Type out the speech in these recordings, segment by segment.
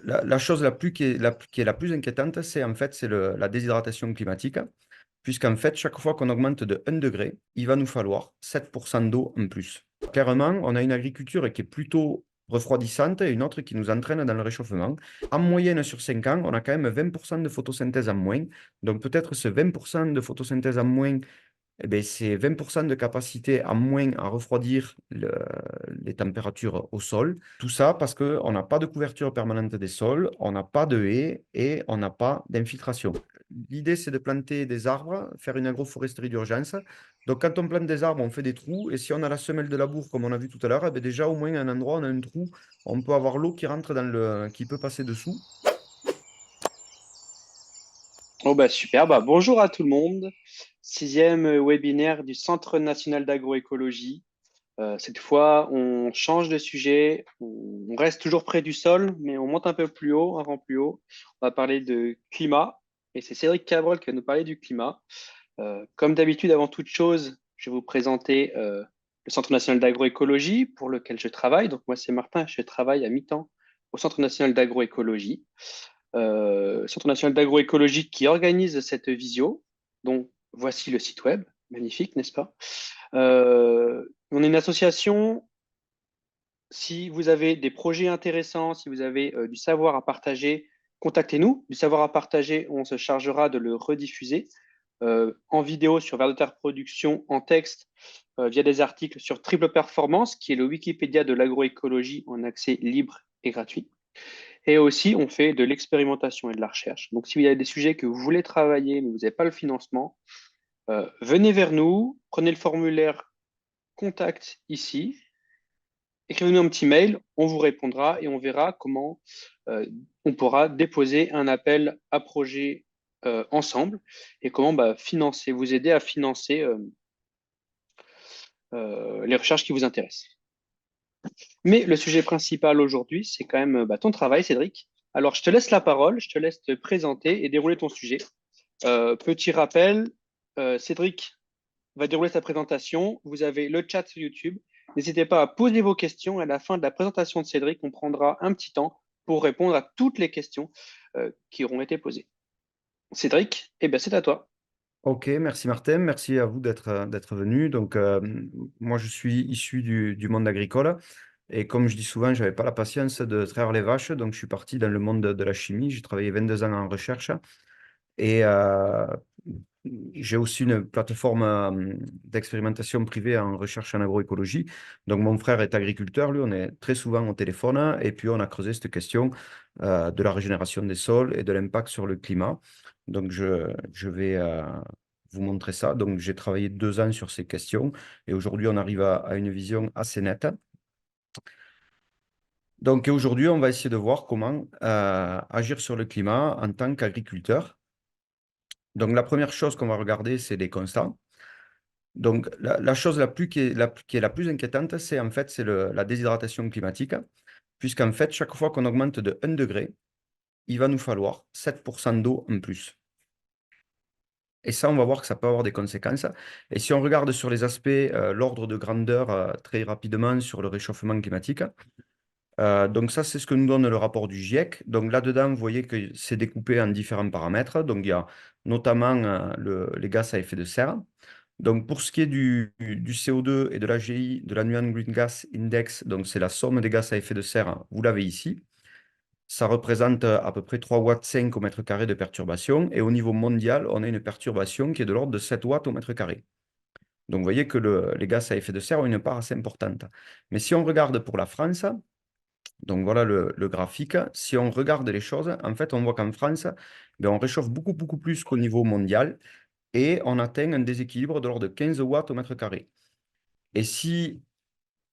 La chose qui est la plus inquiétante, c'est en fait la déshydratation climatique, puisqu'en fait, chaque fois qu'on augmente de 1 degré, il va nous falloir 7% d'eau en plus. Clairement, on a une agriculture qui est plutôt refroidissante et une autre qui nous entraîne dans le réchauffement. En moyenne, sur 5 ans, on a quand même 20% de photosynthèse en moins. Donc peut-être ce 20% de photosynthèse en moins, eh ben, c'est 20% de capacité en moins à refroidir les températures au sol. Tout ça parce qu'on n'a pas de couverture permanente des sols, on n'a pas de haies et on n'a pas d'infiltration. L'idée, c'est de planter des arbres, faire une agroforesterie d'urgence. Donc, quand on plante des arbres, on fait des trous. Et si on a la semelle de labour, comme on a vu tout à l'heure, eh ben, déjà, au moins, à un endroit, on a un trou. On peut avoir l'eau qui rentre qui peut passer dessous. Oh bah super, bah bonjour à tout le monde. Sixième webinaire du Centre national d'agroécologie. Cette fois, on change de sujet. On reste toujours près du sol, mais on monte un peu plus haut, un rang plus haut. On va parler de climat. Et c'est Cédric Cabrol qui va nous parler du climat. Comme d'habitude, avant toute chose, je vais vous présenter le Centre national d'agroécologie pour lequel je travaille. Donc moi, c'est Martin, je travaille à mi-temps au Centre national d'agroécologie. Centre national d'agroécologie qui organise cette visio. Donc, voici le site web. Magnifique, n'est-ce pas? On est une association. Si vous avez des projets intéressants, si vous avez du savoir à partager, contactez-nous. Du savoir à partager, on se chargera de le rediffuser en vidéo sur Vers de Terre Production, en texte via des articles sur Triple Performance, qui est le Wikipédia de l'agroécologie en accès libre et gratuit. Et aussi, on fait de l'expérimentation et de la recherche. Donc, si vous avez des sujets que vous voulez travailler, mais vous n'avez pas le financement, venez vers nous, prenez le formulaire contact ici, écrivez-nous un petit mail, on vous répondra et on verra comment on pourra déposer un appel à projet ensemble et comment financer, vous aider à financer les recherches qui vous intéressent. Mais le sujet principal aujourd'hui, c'est quand même ton travail, Cédric. Alors, je te laisse la parole, je te laisse te présenter et dérouler ton sujet. Petit rappel, Cédric va dérouler sa présentation. Vous avez le chat sur YouTube. N'hésitez pas à poser vos questions. À la fin de la présentation de Cédric, on prendra un petit temps pour répondre à toutes les questions qui auront été posées. Cédric, eh ben, c'est à toi. Ok, merci Martin, merci à vous d'être venu. Donc, moi, je suis issu du monde agricole et comme je dis souvent, je n'avais pas la patience de traire les vaches, donc je suis parti dans le monde de la chimie. J'ai travaillé 22 ans en recherche et j'ai aussi une plateforme d'expérimentation privée en recherche en agroécologie. Donc, mon frère est agriculteur, lui, on est très souvent au téléphone et puis on a creusé cette question de la régénération des sols et de l'impact sur le climat. Donc, je vais vous montrer ça. Donc, j'ai travaillé 2 ans sur ces questions et aujourd'hui, on arrive à une vision assez nette. Donc, aujourd'hui, on va essayer de voir comment agir sur le climat en tant qu'agriculteur. Donc, la première chose qu'on va regarder, c'est les constants. Donc, la chose qui est la plus inquiétante, c'est en fait la déshydratation climatique, puisqu'en fait, chaque fois qu'on augmente de 1 degré, il va nous falloir 7% d'eau en plus. Et ça, on va voir que ça peut avoir des conséquences. Et si on regarde sur les aspects, l'ordre de grandeur très rapidement sur le réchauffement climatique, donc ça, c'est ce que nous donne le rapport du GIEC. Donc là-dedans, vous voyez que c'est découpé en différents paramètres. Donc il y a notamment les gaz à effet de serre. Donc, pour ce qui est du CO2 et de l'AGI, de l'Annual Green Gas Index, donc c'est la somme des gaz à effet de serre, vous l'avez ici. Ça représente à peu près 3,5 watts au mètre carré de perturbation. Et au niveau mondial, on a une perturbation qui est de l'ordre de 7 watts au mètre carré. Donc, vous voyez que les gaz à effet de serre ont une part assez importante. Mais si on regarde pour la France, donc voilà le graphique, si on regarde les choses, en fait, on voit qu'en France, ben, on réchauffe beaucoup, beaucoup plus qu'au niveau mondial et on atteint un déséquilibre de l'ordre de 15 watts au mètre carré. Et si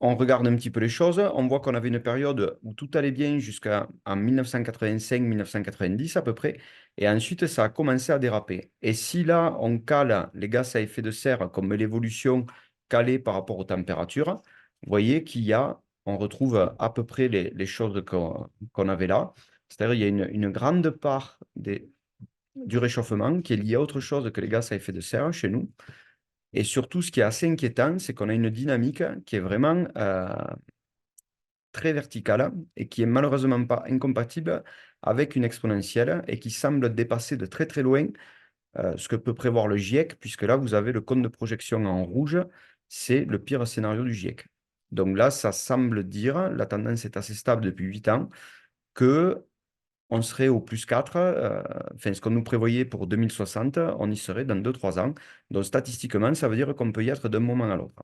on regarde un petit peu les choses, on voit qu'on avait une période où tout allait bien jusqu'en 1985-1990 à peu près, et ensuite ça a commencé à déraper. Et si là, on cale les gaz à effet de serre comme l'évolution calée par rapport aux températures, vous voyez on retrouve à peu près les choses qu'on avait là. C'est-à-dire il y a une grande part du réchauffement qui est liée à autre chose que les gaz à effet de serre chez nous. Et surtout, ce qui est assez inquiétant, c'est qu'on a une dynamique qui est vraiment très verticale et qui est malheureusement pas incompatible avec une exponentielle et qui semble dépasser de très très loin ce que peut prévoir le GIEC, puisque là, vous avez le cône de projection en rouge, c'est le pire scénario du GIEC. Donc là, ça semble dire, la tendance est assez stable depuis 8 ans, que on serait au plus 4, enfin ce qu'on nous prévoyait pour 2060, on y serait dans 2 3 ans. Donc statistiquement, ça veut dire qu'on peut y être d'un moment à l'autre.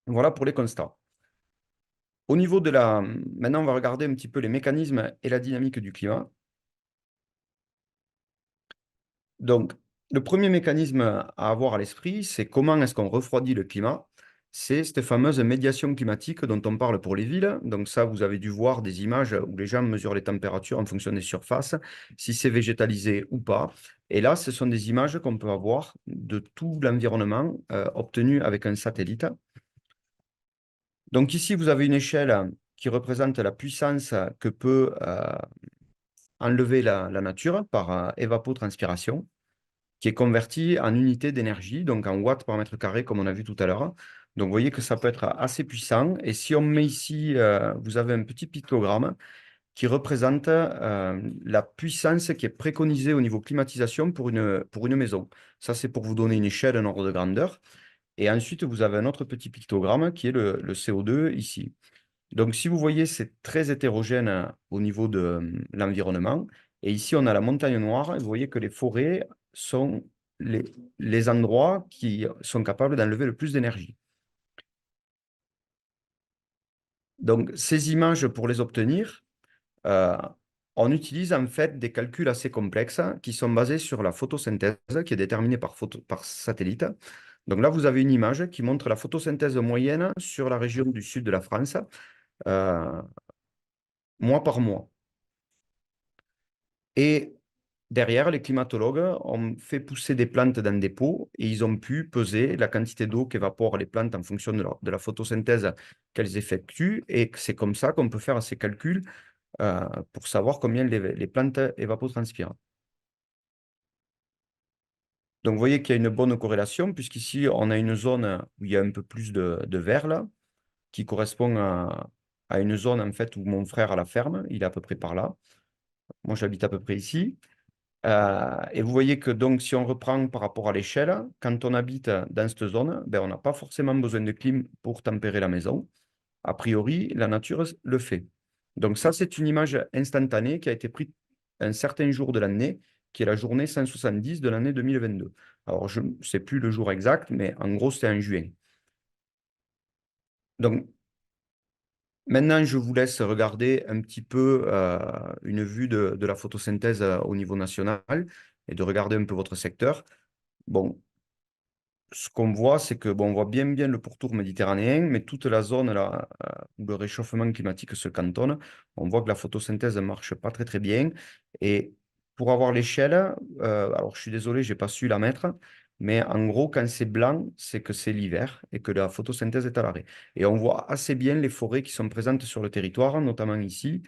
Voilà pour les constats. Au niveau de la... Maintenant, on va regarder un petit peu les mécanismes et la dynamique du climat. Donc, le premier mécanisme à avoir à l'esprit, c'est comment est-ce qu'on refroidit le climat. C'est cette fameuse médiation climatique dont on parle pour les villes. Donc ça, vous avez dû voir des images où les gens mesurent les températures en fonction des surfaces, si c'est végétalisé ou pas. Et là, ce sont des images qu'on peut avoir de tout l'environnement obtenu avec un satellite. Donc ici, vous avez une échelle qui représente la puissance que peut enlever la nature par évapotranspiration, qui est converti en unité d'énergie, donc en watts par mètre carré, comme on a vu tout à l'heure. Donc, vous voyez que ça peut être assez puissant. Et si on met ici, vous avez un petit pictogramme qui représente la puissance qui est préconisée au niveau climatisation pour une maison. Ça, c'est pour vous donner une échelle, un ordre de grandeur. Et ensuite, vous avez un autre petit pictogramme qui est le CO2 ici. Donc, si vous voyez, c'est très hétérogène au niveau de l'environnement. Et ici, on a la montagne noire. Et vous voyez que les forêts sont les, les endroits qui sont capables d'enlever le plus d'énergie. Donc, ces images, pour les obtenir, euh, on utilise en fait des calculs assez complexes qui sont basés sur la photosynthèse qui est déterminée par satellite. Donc là, vous avez une image qui montre la photosynthèse moyenne sur la région du sud de la France, euh, mois par mois. Et derrière, les climatologues ont fait pousser des plantes dans des pots et ils ont pu peser la quantité d'eau qu'évaporent les plantes en fonction de la photosynthèse qu'elles effectuent. Et c'est comme ça qu'on peut faire ces calculs pour savoir combien les plantes évapotranspirent. Donc, vous voyez qu'il y a une bonne corrélation, puisqu'ici, on a une zone où il y a un peu plus de vert, là, qui correspond à une zone, en fait, où mon frère a la ferme. Il est à peu près par là. Moi, j'habite à peu près ici. Et vous voyez que donc, si on reprend par rapport à l'échelle, quand on habite dans cette zone, ben, on n'a pas forcément besoin de clim pour tempérer la maison. A priori, la nature le fait. Donc ça, c'est une image instantanée qui a été prise un certain jour de l'année, qui est la journée 170 de l'année 2022. Alors, je ne sais plus le jour exact, mais en gros, c'était en juin. Donc, maintenant, je vous laisse regarder un petit peu une vue de la photosynthèse au niveau national et de regarder un peu votre secteur. Bon, ce qu'on voit, c'est que bon, on voit bien le pourtour méditerranéen, mais toute la zone là, où le réchauffement climatique se cantonne, on voit que la photosynthèse ne marche pas très bien. Et pour avoir l'échelle, alors je suis désolé, j'ai pas su la mettre, mais en gros, quand c'est blanc, c'est que c'est l'hiver et que la photosynthèse est à l'arrêt. Et on voit assez bien les forêts qui sont présentes sur le territoire, notamment ici,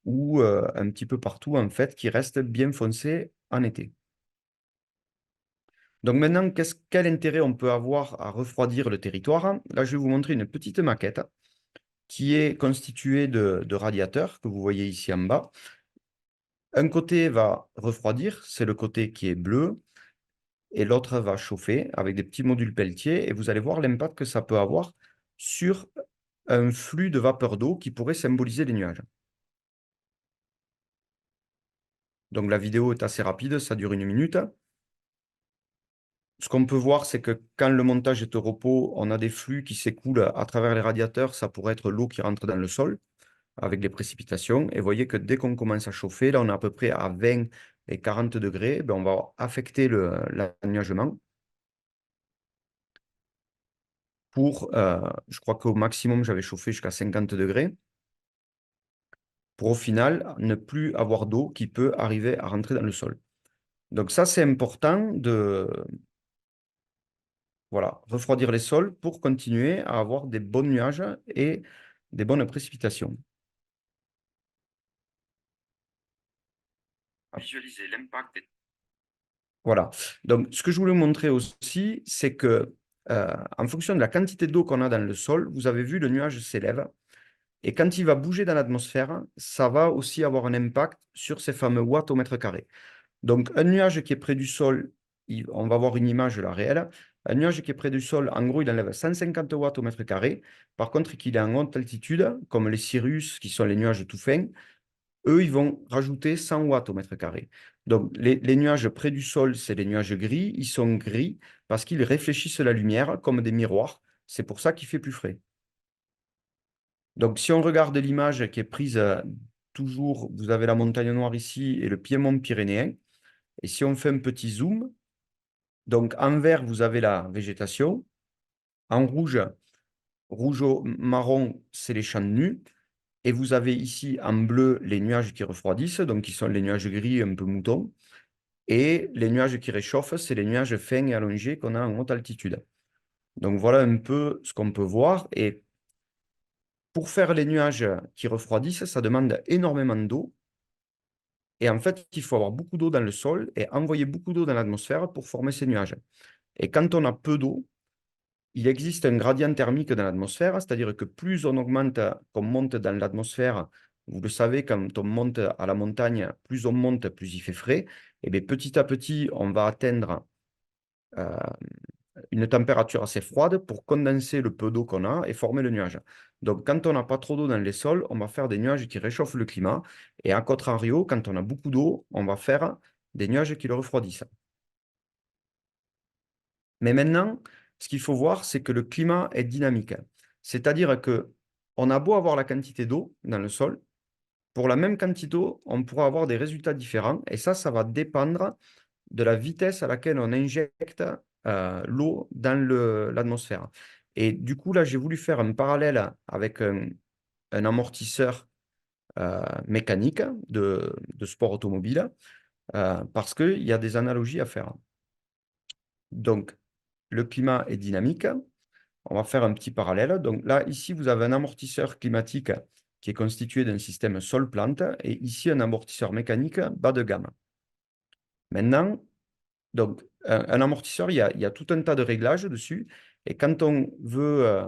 ou un petit peu partout, en fait, qui restent bien foncées en été. Donc maintenant, quel intérêt on peut avoir à refroidir le territoire? Là, je vais vous montrer une petite maquette qui est constituée de radiateurs que vous voyez ici en bas. Un côté va refroidir, c'est le côté qui est bleu, et l'autre va chauffer avec des petits modules Peltier, et vous allez voir l'impact que ça peut avoir sur un flux de vapeur d'eau qui pourrait symboliser les nuages. Donc la vidéo est assez rapide, ça dure 1 minute. Ce qu'on peut voir, c'est que quand le montage est au repos, on a des flux qui s'écoulent à travers les radiateurs. Ça pourrait être l'eau qui rentre dans le sol avec les précipitations. Et vous voyez que dès qu'on commence à chauffer, là, on est à peu près à 20 et 40 degrés, ben, on va affecter l'anuagement pour, je crois qu'au maximum, j'avais chauffé jusqu'à 50 degrés, pour au final ne plus avoir d'eau qui peut arriver à rentrer dans le sol. Donc ça, c'est important de, voilà, refroidir les sols pour continuer à avoir des bons nuages et des bonnes précipitations. Visualiser l'impact. Voilà. Donc, ce que je voulais vous montrer aussi, c'est que en fonction de la quantité d'eau qu'on a dans le sol, vous avez vu, le nuage s'élève. Et quand il va bouger dans l'atmosphère, ça va aussi avoir un impact sur ces fameux watts au mètre carré. Donc, un nuage qui est près du sol, on va voir une image là réelle. Un nuage qui est près du sol, en gros, il enlève 150 watts au mètre carré. Par contre, qu'il est en haute altitude, comme les Cirrus, qui sont les nuages tout fins, eux, ils vont rajouter 100 watts au mètre carré. Donc, les nuages près du sol, c'est les nuages gris. Ils sont gris parce qu'ils réfléchissent la lumière comme des miroirs. C'est pour ça qu'il fait plus frais. Donc, si on regarde l'image qui est prise toujours, vous avez la montagne noire ici et le piémont pyrénéen. Et si on fait un petit zoom, donc en vert, vous avez la végétation. En rouge, rouge au marron, c'est les champs nus. Et vous avez ici en bleu les nuages qui refroidissent, donc qui sont les nuages gris un peu moutons. Et les nuages qui réchauffent, c'est les nuages fins et allongés qu'on a en haute altitude. Donc voilà un peu ce qu'on peut voir. Et pour faire les nuages qui refroidissent, ça demande énormément d'eau. Et en fait, il faut avoir beaucoup d'eau dans le sol et envoyer beaucoup d'eau dans l'atmosphère pour former ces nuages. Et quand on a peu d'eau, il existe un gradient thermique dans l'atmosphère, c'est-à-dire que plus on augmente, qu'on monte dans l'atmosphère, vous le savez, quand on monte à la montagne, plus on monte, plus il fait frais. Et bien petit à petit, on va atteindre euh, une température assez froide pour condenser le peu d'eau qu'on a et former le nuage. Donc, quand on n'a pas trop d'eau dans les sols, on va faire des nuages qui réchauffent le climat. Et à contrario, quand on a beaucoup d'eau, on va faire des nuages qui le refroidissent. Mais maintenant, ce qu'il faut voir, c'est que le climat est dynamique. C'est-à-dire que on a beau avoir la quantité d'eau dans le sol, pour la même quantité d'eau, on pourra avoir des résultats différents. Et ça va dépendre de la vitesse à laquelle on injecte l'eau dans l'atmosphère. Et du coup, là, j'ai voulu faire un parallèle avec un amortisseur mécanique de sport automobile parce qu'il y a des analogies à faire. Donc, le climat est dynamique. On va faire un petit parallèle. Donc là, ici, vous avez un amortisseur climatique qui est constitué d'un système sol-plante et ici, un amortisseur mécanique bas de gamme. Maintenant, donc, un amortisseur, il y a tout un tas de réglages dessus. Et quand on veut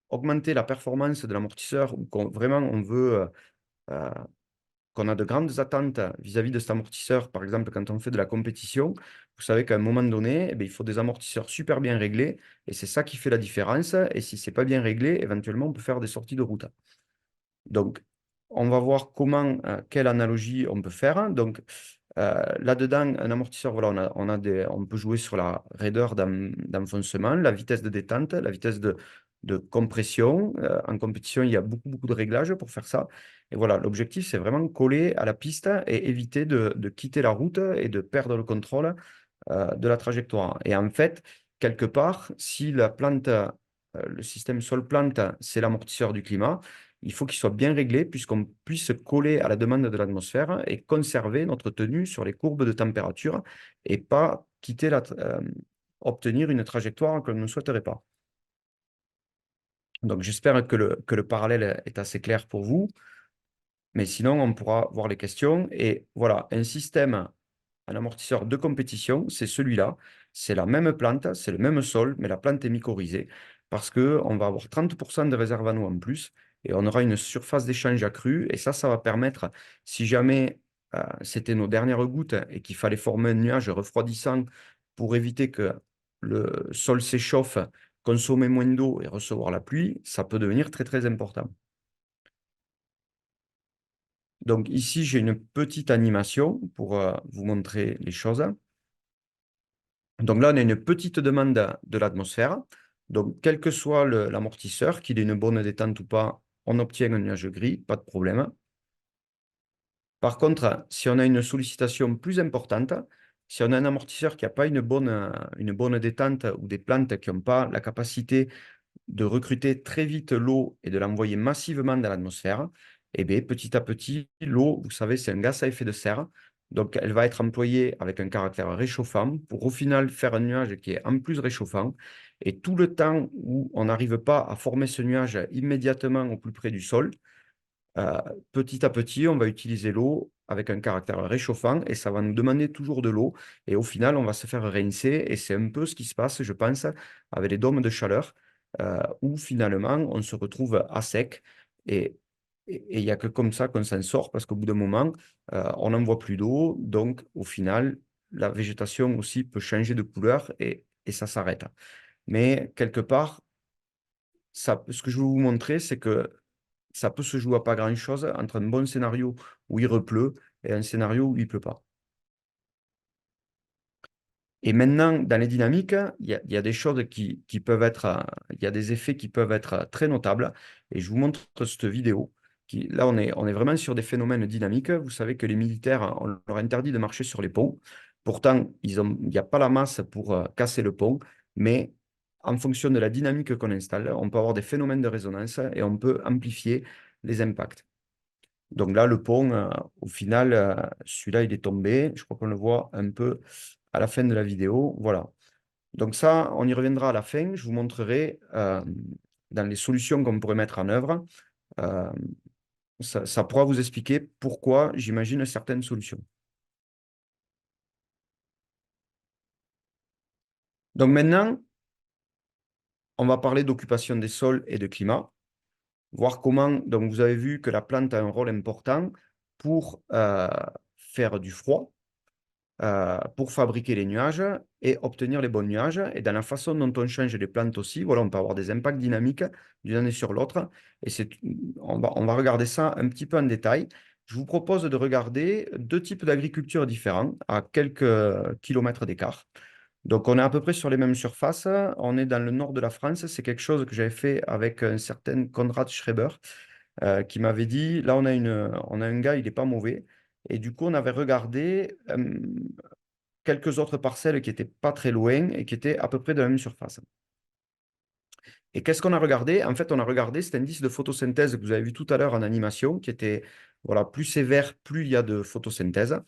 augmenter la performance de l'amortisseur ou vraiment on veut euh, qu'on a de grandes attentes vis-à-vis de cet amortisseur, par exemple quand on fait de la compétition, vous savez qu'à un moment donné, eh bien, il faut des amortisseurs super bien réglés et c'est ça qui fait la différence. Et si c'est pas bien réglé, éventuellement, on peut faire des sorties de route. Donc, on va voir quelle analogie on peut faire. Donc, là-dedans, un amortisseur, voilà, on peut jouer sur la raideur d'enfoncement, la vitesse de détente, la vitesse de compression. En compétition, il y a beaucoup, beaucoup de réglages pour faire ça. Et voilà, l'objectif, c'est vraiment coller à la piste et éviter de quitter la route et de perdre le contrôle de la trajectoire. Et en fait, quelque part, si le système sol-plante, c'est l'amortisseur du climat, il faut qu'il soit bien réglé puisqu'on puisse coller à la demande de l'atmosphère et conserver notre tenue sur les courbes de température et pas obtenir une trajectoire que l'on ne souhaiterait pas. Donc j'espère que le parallèle est assez clair pour vous, mais sinon on pourra voir les questions. Et voilà, un amortisseur de compétition, c'est celui-là. C'est la même plante, c'est le même sol, mais la plante est mycorhizée parce qu'on va avoir 30% de réserve en eau en plus et on aura une surface d'échange accrue. Et ça va permettre, si jamais c'était nos dernières gouttes et qu'il fallait former un nuage refroidissant pour éviter que le sol s'échauffe, consommer moins d'eau et recevoir la pluie, ça peut devenir très, très important. Donc ici, j'ai une petite animation pour vous montrer les choses. Donc là, on a une petite demande de l'atmosphère. Donc, quel que soit l'amortisseur, qu'il ait une bonne détente ou pas, on obtient un nuage gris, pas de problème. Par contre, si on a une sollicitation plus importante, si on a un amortisseur qui n'a pas une bonne détente ou des plantes qui n'ont pas la capacité de recruter très vite l'eau et de l'envoyer massivement dans l'atmosphère, et bien, petit à petit, l'eau, vous savez, c'est un gaz à effet de serre. Donc, elle va être employée avec un caractère réchauffant pour au final faire un nuage qui est en plus réchauffant. Et tout le temps où on n'arrive pas à former ce nuage immédiatement au plus près du sol, euh, petit à petit, on va utiliser l'eau avec un caractère réchauffant et ça va nous demander toujours de l'eau. Et au final, on va se faire rincer. Et c'est un peu ce qui se passe, je pense, avec les dômes de chaleur, où finalement, on se retrouve à sec. Et il n'y a que comme ça qu'on s'en sort, parce qu'au bout d'un moment, on n'en voit plus d'eau. Donc, au final, la végétation aussi peut changer de couleur et ça s'arrête. Mais quelque part, ce que je veux vous montrer, c'est que ça peut se jouer à pas grand-chose entre un bon scénario où il repleut et un scénario où il pleut pas. Et maintenant, dans les dynamiques, il y a des choses qui peuvent être, il y a des effets qui peuvent être très notables. Et je vous montre cette vidéo. Là, on est vraiment sur des phénomènes dynamiques. Vous savez que les militaires, on leur interdit de marcher sur les ponts. Pourtant, il n'y a pas la masse pour casser le pont. Mais en fonction de la dynamique qu'on installe, on peut avoir des phénomènes de résonance et on peut amplifier les impacts. Donc là, le pont, au final, celui-là, il est tombé. Je crois qu'on le voit un peu à la fin de la vidéo. Voilà. Donc ça, on y reviendra à la fin. Je vous montrerai dans les solutions qu'on pourrait mettre en œuvre. Euh, ça pourra vous expliquer pourquoi j'imagine certaines solutions. Donc maintenant, on va parler d'occupation des sols et de climat. Voir comment, donc vous avez vu que la plante a un rôle important pour faire du froid, pour fabriquer les nuages et obtenir les bons nuages. Et dans la façon dont on change les plantes aussi, voilà, on peut avoir des impacts dynamiques d'une année sur l'autre. Et on va regarder ça un petit peu en détail. Je vous propose de regarder deux types d'agriculture différents à quelques kilomètres d'écart. Donc, on est à peu près sur les mêmes surfaces. On est dans le nord de la France. C'est quelque chose que j'avais fait avec un certain Konrad Schreiber qui m'avait dit, là, on a un gars, il n'est pas mauvais. Et du coup, on avait regardé quelques autres parcelles qui n'étaient pas très loin et qui étaient à peu près de la même surface. Et qu'est-ce qu'on a regardé? En fait, on a regardé cet indice de photosynthèse que vous avez vu tout à l'heure en animation, qui était voilà, plus sévère, plus il y a de photosynthèse.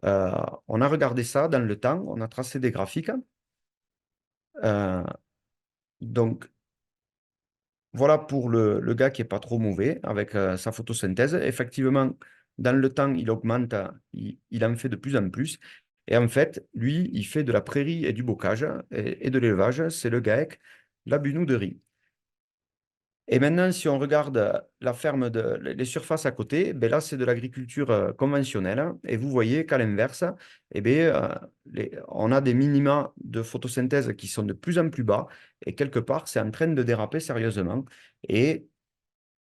Euh, on a regardé ça dans le temps, on a tracé des graphiques. Euh, donc, voilà pour le gars qui est pas trop mauvais avec sa photosynthèse. Effectivement, dans le temps, il augmente, il en fait de plus en plus. Et en fait, lui, il fait de la prairie et du bocage et de l'élevage. C'est le GAEC, la Bunou de riz. Et maintenant, si on regarde la ferme les surfaces à côté, ben là, c'est de l'agriculture conventionnelle. Et vous voyez qu'à l'inverse, eh ben, on a des minima de photosynthèse qui sont de plus en plus bas. Et quelque part, c'est en train de déraper sérieusement. Et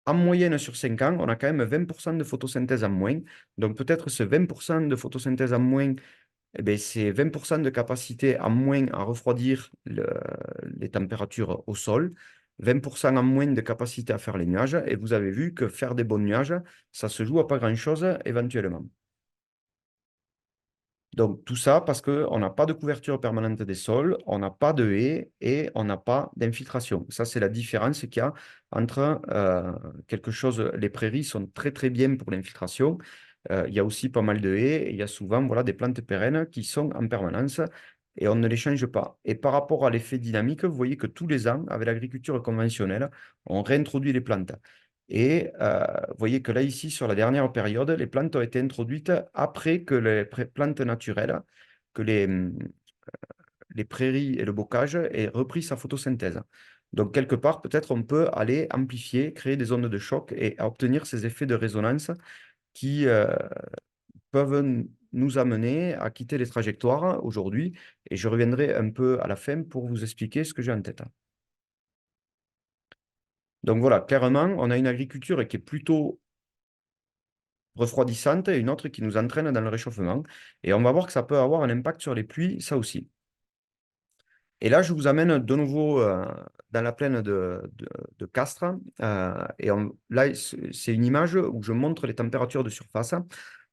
en moyenne, sur 5 ans, on a quand même 20% de photosynthèse en moins. Donc peut-être ce 20% de photosynthèse en moins, eh ben, c'est 20% de capacité en moins à refroidir les températures au sol, 20% en moins de capacité à faire les nuages. Et vous avez vu que faire des bons nuages, ça se joue à pas grand-chose éventuellement. Donc tout ça parce qu'on n'a pas de couverture permanente des sols, on n'a pas de haies et on n'a pas d'infiltration. Ça, c'est la différence qu'il y a entre quelque chose. Les prairies sont très très bien pour l'infiltration. Il y a aussi pas mal de haies et il y a souvent voilà, des plantes pérennes qui sont en permanence et on ne les change pas. Et par rapport à l'effet dynamique, vous voyez que tous les ans, avec l'agriculture conventionnelle, on réintroduit les plantes. Et vous voyez que là, ici, sur la dernière période, les plantes ont été introduites après que les plantes naturelles, que les prairies et le bocage aient repris sa photosynthèse. Donc, quelque part, peut-être on peut aller amplifier, créer des ondes de choc et obtenir ces effets de résonance qui peuvent nous amener à quitter les trajectoires aujourd'hui. Et je reviendrai un peu à la fin pour vous expliquer ce que j'ai en tête. Donc voilà, clairement, on a une agriculture qui est plutôt refroidissante et une autre qui nous entraîne dans le réchauffement. Et on va voir que ça peut avoir un impact sur les pluies, ça aussi. Et là, je vous amène de nouveau dans la plaine de Castres. Là, c'est une image où je montre les températures de surface.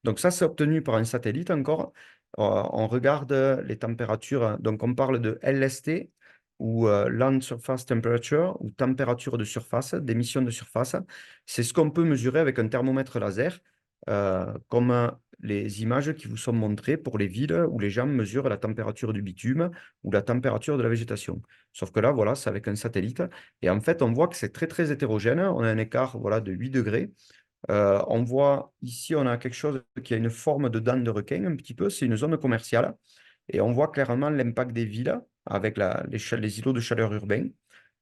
Donc ça, c'est obtenu par un satellite encore. On regarde les températures. Donc on parle de LST ou Land Surface Temperature ou température de surface, d'émission de surface. C'est ce qu'on peut mesurer avec un thermomètre laser, comme les images qui vous sont montrées pour les villes où les gens mesurent la température du bitume ou la température de la végétation. Sauf que là, voilà, c'est avec un satellite. Et en fait, on voit que c'est très, très hétérogène. On a un écart, voilà, de 8 degrés. On voit ici, on a quelque chose qui a une forme de dent de requin, un petit peu. C'est une zone commerciale. Et on voit clairement l'impact des villes avec les îlots de chaleur urbains.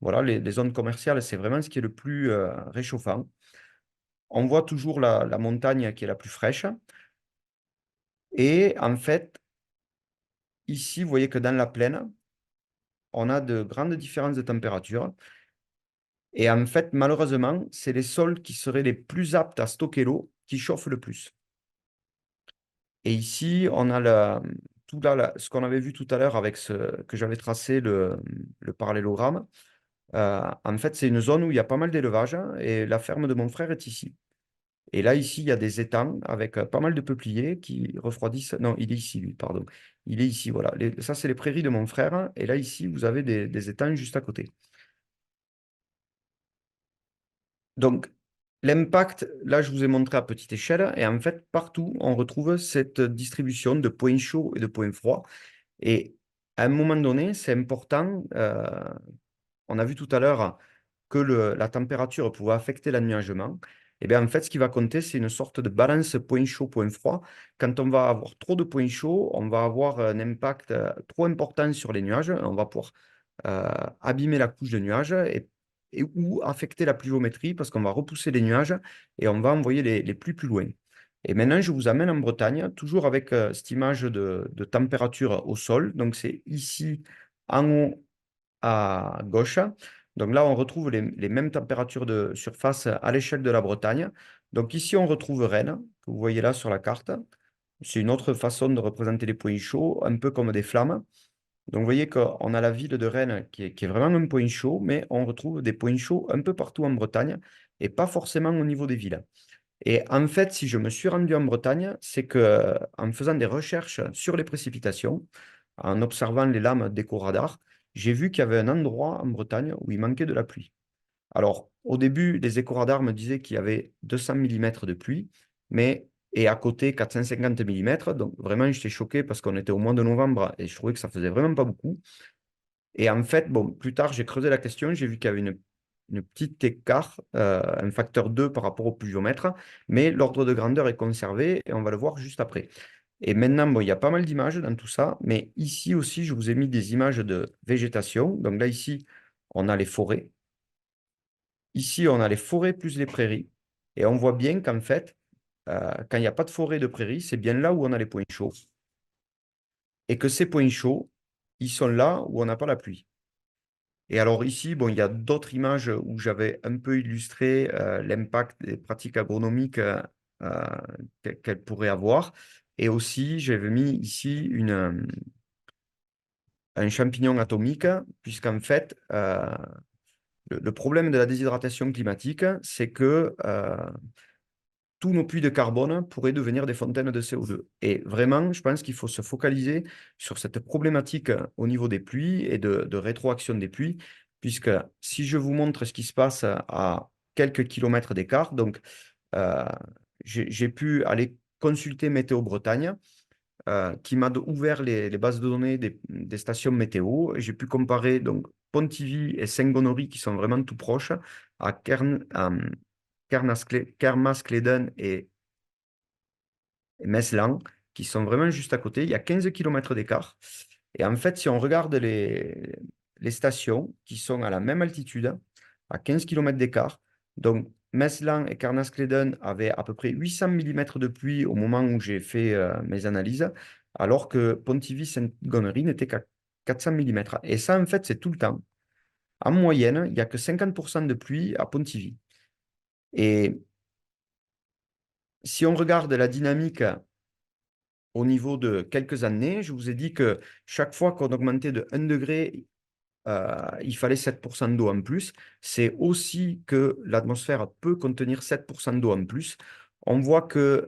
Voilà, les zones commerciales, c'est vraiment ce qui est le plus réchauffant. on voit toujours la montagne qui est la plus fraîche. Et en fait, ici, vous voyez que dans la plaine, on a de grandes différences de température. Et en fait, malheureusement, c'est les sols qui seraient les plus aptes à stocker l'eau qui chauffent le plus. Et ici, on a ce qu'on avait vu tout à l'heure avec ce que j'avais tracé, le parallélogramme. En fait, c'est une zone où il y a pas mal d'élevage hein, et la ferme de mon frère est ici. Et là, ici, il y a des étangs avec pas mal de peupliers qui refroidissent. Non, il est ici, lui, pardon. Il est ici, voilà. Ça, c'est les prairies de mon frère. Et là, ici, vous avez des étangs juste à côté. Donc, l'impact, là, je vous ai montré à petite échelle. Et en fait, partout, on retrouve cette distribution de points chauds et de points froids. Et à un moment donné, c'est important. On a vu tout à l'heure que la température pouvait affecter l'anuagement. Et bien, en fait, ce qui va compter, c'est une sorte de balance point chaud, point froid. Quand on va avoir trop de points chauds, on va avoir un impact trop important sur les nuages. On va pouvoir abîmer la couche de nuages ou affecter la pluviométrie parce qu'on va repousser les nuages et on va envoyer les pluies plus loin. Et maintenant, je vous amène en Bretagne, toujours avec cette image de température au sol. Donc, c'est ici en haut à gauche. Donc là, on retrouve les mêmes températures de surface à l'échelle de la Bretagne. Donc ici, on retrouve Rennes, que vous voyez là sur la carte. C'est une autre façon de représenter les points chauds, un peu comme des flammes. Donc vous voyez qu'on a la ville de Rennes qui est vraiment un point chaud, mais on retrouve des points chauds un peu partout en Bretagne et pas forcément au niveau des villes. Et en fait, si je me suis rendu en Bretagne, c'est que en faisant des recherches sur les précipitations, en observant les lames d'éco-radar, j'ai vu qu'il y avait un endroit en Bretagne où il manquait de la pluie. Alors, au début, les éco-radars me disaient qu'il y avait 200 millimètres de pluie, et à côté 450 millimètres. Donc, vraiment, j'étais choqué parce qu'on était au mois de novembre et je trouvais que ça faisait vraiment pas beaucoup. Et en fait, bon, plus tard, j'ai creusé la question, j'ai vu qu'il y avait une petite écart, un facteur 2 par rapport au pluviomètre, mais l'ordre de grandeur est conservé et on va le voir juste après. Et maintenant, bon, il y a pas mal d'images dans tout ça, mais ici aussi, je vous ai mis des images de végétation. Donc là, ici, on a les forêts. Ici, on a les forêts plus les prairies. Et on voit bien qu'en fait, quand il n'y a pas de forêt de prairies, c'est bien là où on a les points chauds. Et que ces points chauds, ils sont là où on n'a pas la pluie. Et alors ici, bon, il y a d'autres images où j'avais un peu illustré l'impact des pratiques agronomiques euh, qu'elles pourraient avoir. Et aussi, j'avais mis ici un champignon atomique, puisqu'en fait, le problème de la déshydratation climatique, c'est que tous nos puits de carbone pourraient devenir des fontaines de CO2. Et vraiment, je pense qu'il faut se focaliser sur cette problématique au niveau des pluies et de rétroaction des pluies, puisque si je vous montre ce qui se passe à quelques kilomètres d'écart, donc euh, j'ai pu aller consulter Météo Bretagne, qui m'a ouvert les bases de données des stations météo. Et j'ai pu comparer donc Pontivy et Saint-Gonorry, qui sont vraiment tout proches, à Kermascleden et Meslan, qui sont vraiment juste à côté. Il y a 15 kilomètres d'écart. Et en fait, si on regarde les stations qui sont à la même altitude, à 15 kilomètres d'écart, donc Meslan et Kermascleden avaient à peu près 800 millimètres de pluie au moment où j'ai fait mes analyses, alors que Pontivy-Sainte-Gonnery n'était qu'à 400 millimètres. Et ça, en fait, c'est tout le temps. En moyenne, il n'y a que 50% de pluie à Pontivy. Et si on regarde la dynamique au niveau de quelques années, je vous ai dit que chaque fois qu'on augmentait de 1 degré, il fallait 7% d'eau en plus. C'est aussi que l'atmosphère peut contenir 7% d'eau en plus. On voit que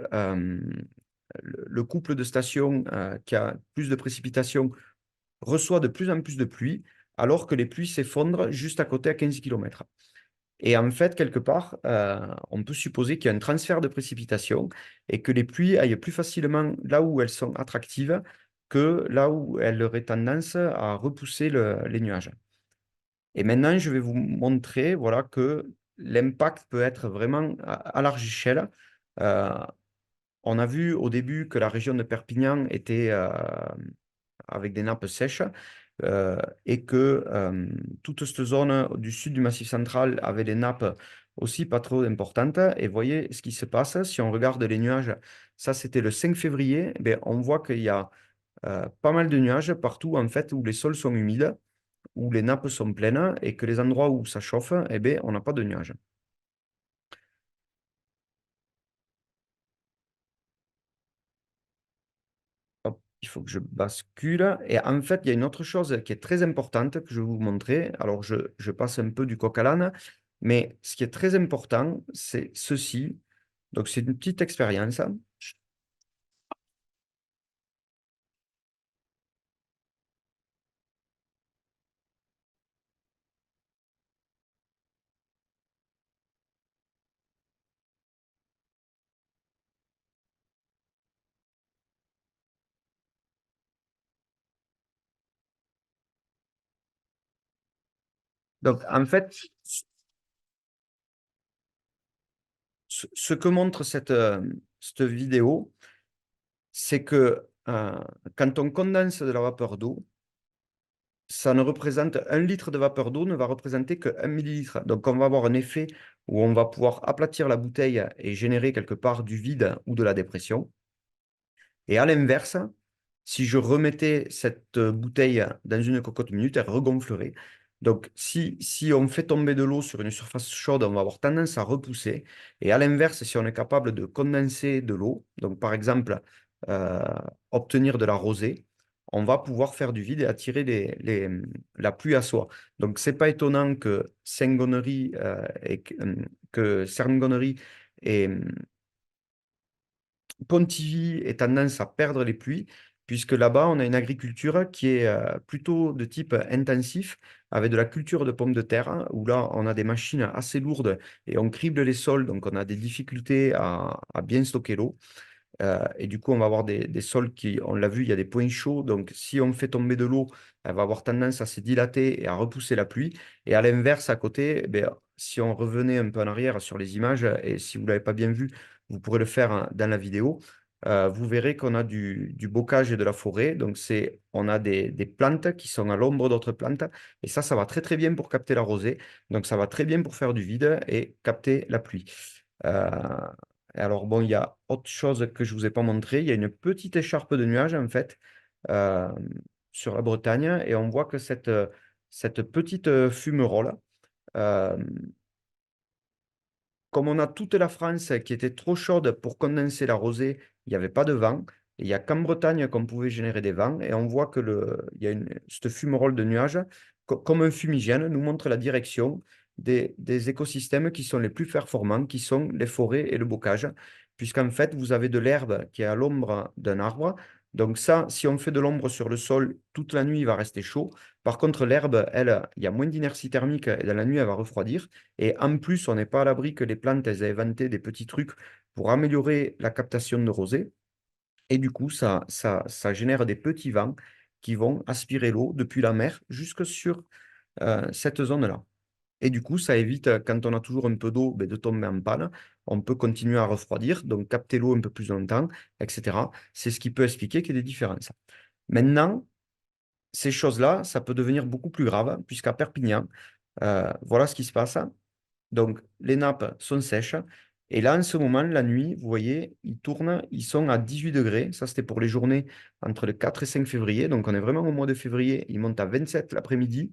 le couple de stations qui a plus de précipitations reçoit de plus en plus de pluie, alors que les pluies s'effondrent juste à côté à 15 kilomètres. Et en fait, quelque part, on peut supposer qu'il y a un transfert de précipitations et que les pluies aillent plus facilement là où elles sont attractives que là où elles auraient tendance à repousser les nuages. Et maintenant, je vais vous montrer voilà, que l'impact peut être vraiment à large échelle. Euh, on a vu au début que la région de Perpignan était avec des nappes sèches et que toute cette zone du sud du Massif central avait des nappes aussi pas trop importante. Et voyez ce qui se passe si on regarde les nuages. Ça, c'était le 5 février. Eh bien, on voit qu'il y a pas mal de nuages partout en fait où les sols sont humides, où les nappes sont pleines et que les endroits où ça chauffe, eh bien, on n'a pas de nuages. Hop, il faut que je bascule. Et en fait, il y a une autre chose qui est très importante que je vais vous montrer. Alors, je passe un peu du coq à l'âne, mais ce qui est très important, c'est ceci. Donc, c'est une petite expérience. Donc, en fait, ce que montre cette vidéo, c'est que quand on condense de la vapeur d'eau, ça ne représente 1 litre de vapeur d'eau ne va représenter que 1 millilitre. Donc, on va avoir un effet où on va pouvoir aplatir la bouteille et générer quelque part du vide ou de la dépression. Et à l'inverse, si je remettais cette bouteille dans une cocotte minute, elle regonflerait. Donc, si on fait tomber de l'eau sur une surface chaude, on va avoir tendance à repousser. Et à l'inverse, si on est capable de condenser de l'eau, donc par exemple, euh, obtenir de la rosée, on va pouvoir faire du vide et attirer la pluie à soi. Donc, c'est pas étonnant que que Cerngonerie et Pontivy ait tendance à perdre les pluies, puisque là-bas, on a une agriculture qui est plutôt de type intensif, avec de la culture de pommes de terre, hein, où là, on a des machines assez lourdes et on crible les sols, donc on a des difficultés à bien stocker l'eau. Et du coup, on va avoir des sols qui, on l'a vu, il y a des points chauds. Donc, si on fait tomber de l'eau, elle va avoir tendance à se dilater et à repousser la pluie. Et à l'inverse, à côté, eh bien, si on revenait un peu en arrière sur les images, et si vous ne l'avez pas bien vu, vous pourrez le faire hein, dans la vidéo, vous verrez qu'on a du bocage et de la forêt. Donc, on a des plantes qui sont à l'ombre d'autres plantes. Et ça va très, très bien pour capter la rosée. Donc, ça va très bien pour faire du vide et capter la pluie. Euh, et alors, bon, il y a autre chose que je ne vous ai pas montré. Il y a une petite écharpe de nuages, en fait, euh, sur la Bretagne. Et on voit que cette petite fumerole, euh, comme on a toute la France qui était trop chaude pour condenser la rosée, il n'y avait pas de vent. Et il n'y a qu'en Bretagne qu'on pouvait générer des vents. Et on voit que il y a cette fumerole de nuages, comme un fumigène, nous montre la direction des écosystèmes qui sont les plus performants, qui sont les forêts et le bocage. Puisqu'en fait, vous avez de l'herbe qui est à l'ombre d'un arbre. Donc ça, si on fait de l'ombre sur le sol, toute la nuit, il va rester chaud. Par contre, l'herbe, elle, il y a moins d'inertie thermique et dans la nuit, elle va refroidir. Et en plus, on n'est pas à l'abri que les plantes elles aient inventé des petits trucs pour améliorer la captation de rosée. Et du coup, ça génère des petits vents qui vont aspirer l'eau depuis la mer jusque sur cette zone-là. Et du coup, ça évite, quand on a toujours un peu d'eau, ben, de tomber en panne. On peut continuer à refroidir, donc capter l'eau un peu plus longtemps, etc. C'est ce qui peut expliquer qu'il y ait des différences. Maintenant, ces choses-là, ça peut devenir beaucoup plus grave, puisqu'à Perpignan, voilà ce qui se passe. Donc, les nappes sont sèches. Et là, en ce moment, la nuit, vous voyez, ils tournent, ils sont à 18 degrés. Ça, c'était pour les journées entre le 4 et 5 février. Donc, on est vraiment au mois de février. Ils montent à 27 l'après-midi.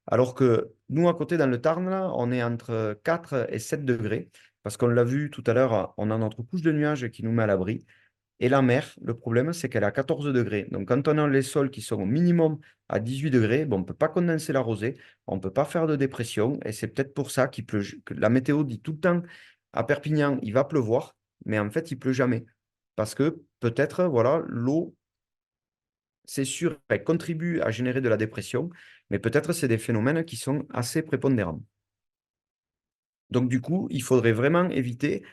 Alors que nous, à côté, dans le Tarn, là, on est entre 4 et 7 degrés. Parce qu'on l'a vu tout à l'heure, on a notre couche de nuages qui nous met à l'abri. Et la mer, le problème, c'est qu'elle est à 14 degrés. Donc, quand on a les sols qui sont au minimum à 18 degrés, bon, on ne peut pas condenser la rosée, on ne peut pas faire de dépression. Et c'est peut-être pour ça qu'il pleut, que la météo dit tout le temps à Perpignan, il va pleuvoir, mais en fait, il pleut jamais. Parce que peut-être, voilà, l'eau, c'est sûr, elle contribue à générer de la dépression, mais peut-être c'est des phénomènes qui sont assez prépondérants. Donc, du coup, il faudrait vraiment éviter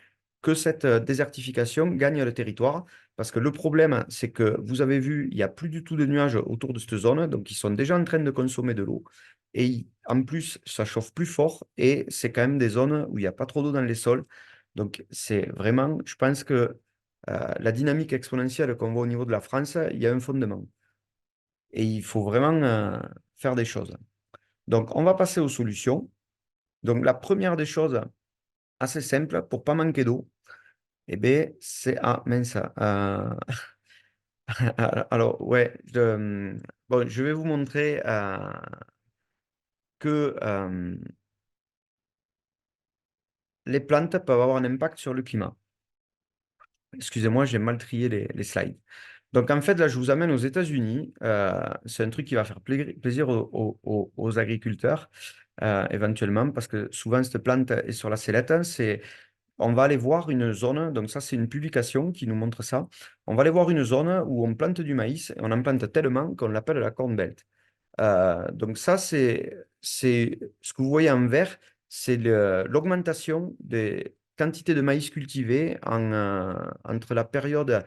que cette désertification gagne le territoire. Parce que le problème, c'est que vous avez vu, il n'y a plus du tout de nuages autour de cette zone, donc ils sont déjà en train de consommer de l'eau. Et en plus, ça chauffe plus fort et c'est quand même des zones où il n'y a pas trop d'eau dans les sols. Donc c'est vraiment, je pense que la dynamique exponentielle qu'on voit au niveau de la France, il y a un fondement. Et il faut vraiment faire des choses. Donc on va passer aux solutions. Donc la première des choses, assez simple pour pas manquer d'eau. Eh bien, c'est... Ah, mince. Alors, ouais, bon, je vais vous montrer que les plantes peuvent avoir un impact sur le climat. Excusez-moi, j'ai mal trié les slides. Donc, en fait, là, je vous amène aux États-Unis. C'est un truc qui va faire plaisir aux agriculteurs, éventuellement, parce que souvent, cette plante est sur la sellette. On va aller voir une zone, donc ça, c'est une publication qui nous montre ça. On va aller voir une zone où on plante du maïs, et on en plante tellement qu'on l'appelle la Corn Belt. Donc ça, c'est ce que vous voyez en vert, c'est l'augmentation des quantités de maïs cultivées entre la période,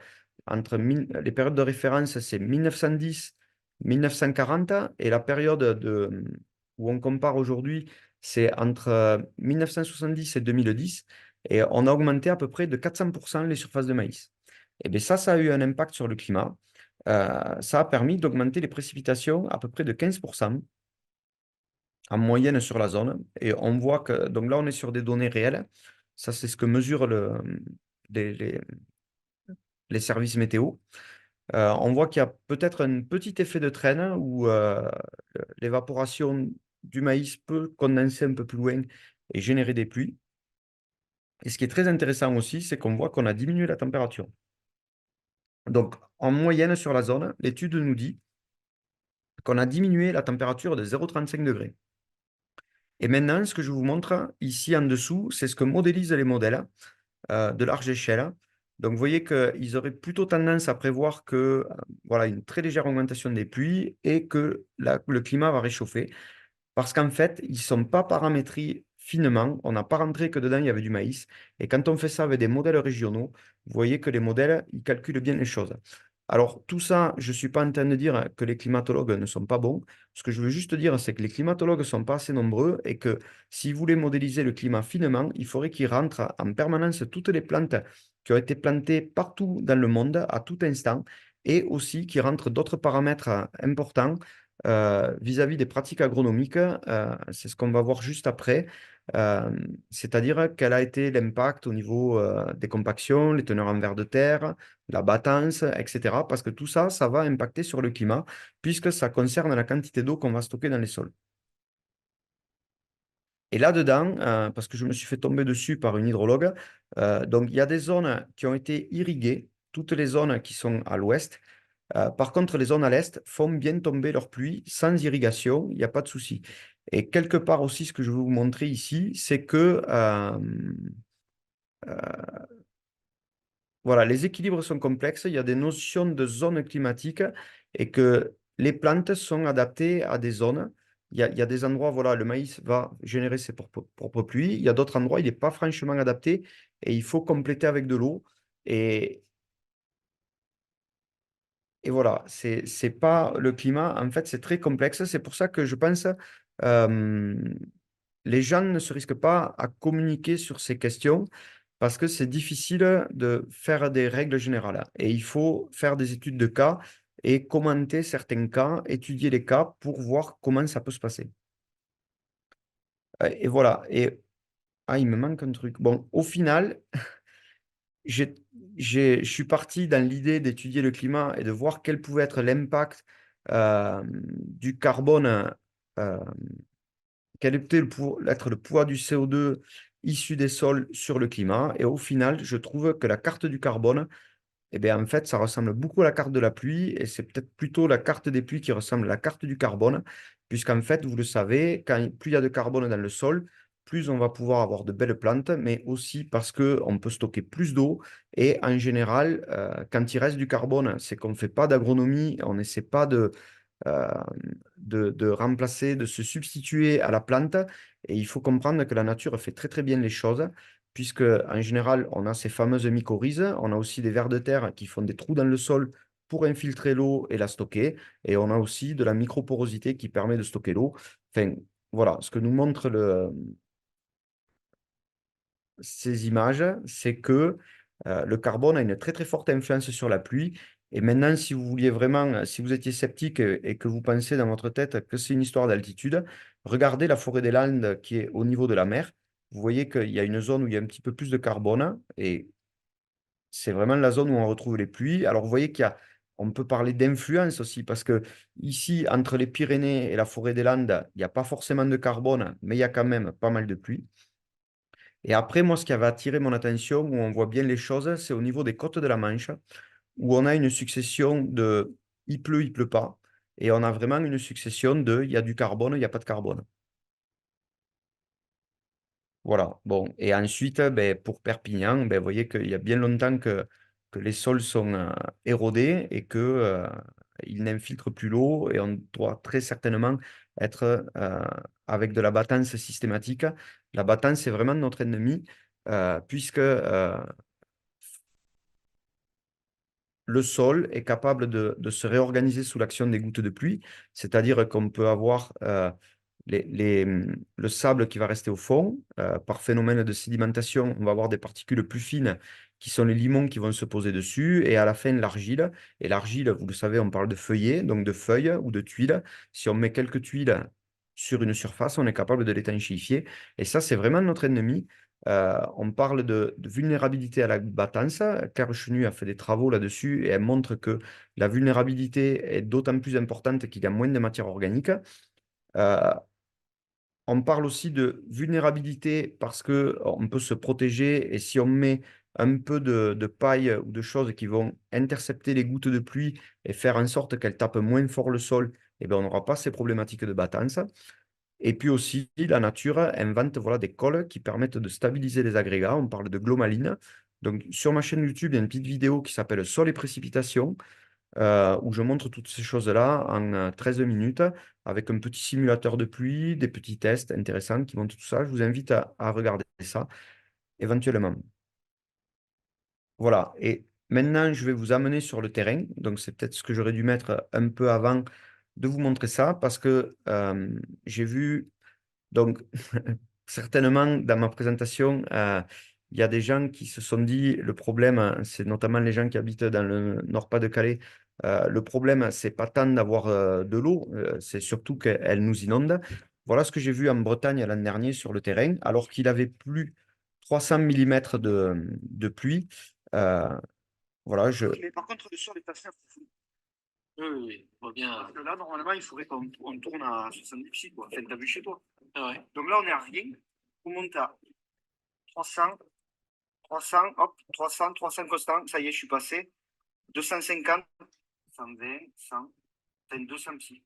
les périodes de référence, c'est 1910, 1940, et la période où on compare aujourd'hui, c'est entre 1970 et 2010, et on a augmenté à peu près de 400% les surfaces de maïs. Et bien ça a eu un impact sur le climat. Ça a permis d'augmenter les précipitations à peu près de 15% en moyenne sur la zone. Et on voit que, donc là, on est sur des données réelles. Ça, c'est ce que mesurent les, les- les services météo. On voit qu'il y a peut-être un petit effet de traîne où l'évaporation du maïs peut condenser un peu plus loin et générer des pluies. Et ce qui est très intéressant aussi, c'est qu'on voit qu'on a diminué la température. Donc, en moyenne sur la zone, l'étude nous dit qu'on a diminué la température de 0,35 degrés. Et maintenant, ce que je vous montre ici en dessous, c'est ce que modélisent les modèles de large échelle. Donc, vous voyez qu'ils auraient plutôt tendance à prévoir que, voilà, une très légère augmentation des pluies et que le climat va réchauffer. Parce qu'en fait, ils ne sont pas paramétrés finement. On n'a pas rentré que dedans, il y avait du maïs. Et quand on fait ça avec des modèles régionaux, vous voyez que les modèles, ils calculent bien les choses. Alors, tout ça, je ne suis pas en train de dire que les climatologues ne sont pas bons. Ce que je veux juste dire, c'est que les climatologues ne sont pas assez nombreux et que s'ils voulaient modéliser le climat finement, il faudrait qu'ils rentrent en permanence toutes les plantes qui ont été plantées partout dans le monde à tout instant et aussi qu'ils rentrent d'autres paramètres importants vis-à-vis des pratiques agronomiques. C'est ce qu'on va voir juste après. Euh, C'est-à-dire quel a été l'impact au niveau des compactions, les teneurs en vers de terre, la battance, etc. Parce que tout ça, ça va impacter sur le climat, puisque ça concerne la quantité d'eau qu'on va stocker dans les sols. Et là-dedans, parce que je me suis fait tomber dessus par une hydrologue, donc il y a des zones qui ont été irriguées, toutes les zones qui sont à l'ouest. Par contre, les zones à l'est font bien tomber leurs pluies sans irrigation, il n'y a pas de souci. Et quelque part aussi, ce que je veux vous montrer ici, c'est que voilà, les équilibres sont complexes, il y a des notions de zones climatiques et que les plantes sont adaptées à des zones. Il y a des endroits, voilà, le maïs va générer ses propres pluies. Il y a d'autres endroits, il n'est pas franchement adapté et il faut compléter avec de l'eau. Et, et voilà, c'est pas le climat, en fait, c'est très complexe. C'est pour ça que je pense euh, les gens ne se risquent pas à communiquer sur ces questions parce que c'est difficile de faire des règles générales. Et il faut faire des études de cas et commenter certains cas, étudier les cas pour voir comment ça peut se passer. Et voilà. Et ah, il me manque un truc. Bon, au final, j'ai, je suis parti dans l'idée d'étudier le climat et de voir quel pouvait être l'impact du carbone, euh, quel était être le poids du CO2 issu des sols sur le climat. Et au final, je trouve que la carte du carbone, eh bien, en fait, ça ressemble beaucoup à la carte de la pluie et c'est peut-être plutôt la carte des pluies qui ressemble à la carte du carbone, puisqu'en fait, vous le savez, plus il y a de carbone dans le sol, plus on va pouvoir avoir de belles plantes, mais aussi parce qu'on peut stocker plus d'eau. Et en général, quand il reste du carbone, c'est qu'on ne fait pas d'agronomie, on n'essaie pas euh, de remplacer, de se substituer à la plante. Et il faut comprendre que la nature fait très très bien les choses, puisque en général, on a ces fameuses mycorhizes, on a aussi des vers de terre qui font des trous dans le sol pour infiltrer l'eau et la stocker, et on a aussi de la microporosité qui permet de stocker l'eau. Enfin, voilà, ce que nous montre ces images, c'est que le carbone a une très très forte influence sur la pluie. Et maintenant, si vous vouliez vraiment, si vous étiez sceptique et que vous pensez dans votre tête que c'est une histoire d'altitude, regardez la forêt des Landes qui est au niveau de la mer. vous voyez qu'il y a une zone où il y a un petit peu plus de carbone et c'est vraiment la zone où on retrouve les pluies. Alors, vous voyez on peut parler d'influence aussi parce que ici, entre les Pyrénées et la forêt des Landes, il n'y a pas forcément de carbone, mais il y a quand même pas mal de pluie. Et après, moi, ce qui avait attiré mon attention, où on voit bien les choses, c'est au niveau des côtes de la Manche, où on a une succession de il pleut pas. Et on a vraiment une succession de il y a du carbone, il n'y a pas de carbone. Voilà. Bon. Et ensuite, ben, pour Perpignan, ben, vous voyez qu'il y a bien longtemps que les sols sont érodés et que, ils n'infiltrent plus l'eau et on doit très certainement être avec de la battance systématique. La battance, c'est vraiment notre ennemi puisque le sol est capable de se réorganiser sous l'action des gouttes de pluie, c'est-à-dire qu'on peut avoir le sable qui va rester au fond. Par phénomène de sédimentation, on va avoir des particules plus fines qui sont les limons qui vont se poser dessus, et à la fin, l'argile. Et l'argile, vous le savez, on parle de feuillets, donc de feuilles ou de tuiles. Si on met quelques tuiles sur une surface, on est capable de l'étanchéifier. Et ça, c'est vraiment notre ennemi. On parle de vulnérabilité à la battance. Claire Chenu a fait des travaux là-dessus et elle montre que la vulnérabilité est d'autant plus importante qu'il y a moins de matière organique. Euh, on parle aussi de vulnérabilité parce que on peut se protéger et si on met un peu de paille ou de choses qui vont intercepter les gouttes de pluie et faire en sorte qu'elles tapent moins fort le sol, eh bien, on n'aura pas ces problématiques de battance. Et puis aussi, la nature invente voilà, des cols qui permettent de stabiliser les agrégats. On parle de glomaline. Donc, sur ma chaîne YouTube, il y a une petite vidéo qui s'appelle Sol et précipitations, où je montre toutes ces choses-là en 13 minutes avec un petit simulateur de pluie, des petits tests intéressants qui montrent tout ça. Je vous invite à regarder ça éventuellement. Voilà. Et maintenant, je vais vous amener sur le terrain. Donc, c'est peut-être ce que j'aurais dû mettre un peu avant de vous montrer ça parce que j'ai vu. Donc, certainement, dans ma présentation, il y a des gens qui se sont dit, le problème, c'est notamment les gens qui habitent dans le Nord-Pas-de-Calais, le problème, c'est pas tant d'avoir de l'eau, c'est surtout qu'elle nous inonde. Voilà ce que j'ai vu en Bretagne l'an dernier sur le terrain, alors qu'il avait plu 300 millimètres de pluie. Euh, voilà, Mais par contre, le sol est assez approfondi. Oui, oui, oui, on voit bien. Parce que là, normalement, il faudrait qu'on tourne à 70 pieds, quoi. Enfin, t'as vu chez toi. Ah ouais. Donc là, on est à rien. On monte à 300, 300, hop, 300, 300 constant. Ça y est, je suis passé. 250, 120, 100, 200 pieds.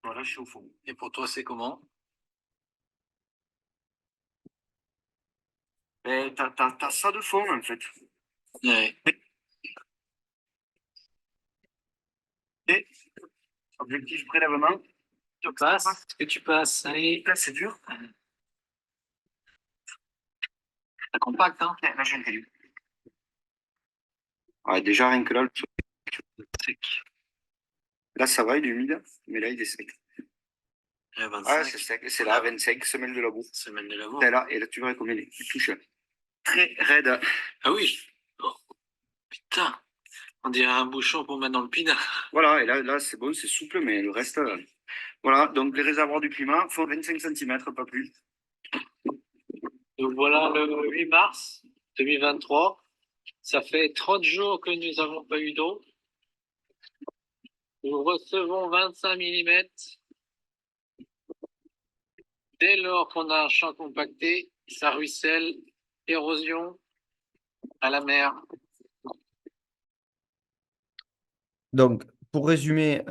Voilà, je suis au fond. Et pour toi, c'est comment? Et t'as ça de fond, en fait. Ouais. Et objectif prélèvement. Tu passes? Est-ce que tu passes? Allez. Là, c'est dur. Ça compacte, hein? Là, j'ai un caillou. Ouais, déjà, rien que là, le sol est sec. Là, ça va, il est humide, mais là, il est sec. Ouais, 25. Ah, c'est sec. C'est là, 25 semaines de labour. Semaine de labour. C'est là, et là, tu verras combien il touche. Très raide. Ah oui. Oh, putain. On dirait un bouchon pour mettre dans le pinard. Voilà, et là c'est bon, c'est souple, mais le reste. Voilà, donc les réservoirs du climat font 25 cm, pas plus. Donc voilà le 8 mars 2023. Ça fait 30 jours que nous n'avons pas eu d'eau. Nous recevons 25 millimètres. Dès lors qu'on a un champ compacté, ça ruisselle, érosion à la mer. Donc, pour résumer,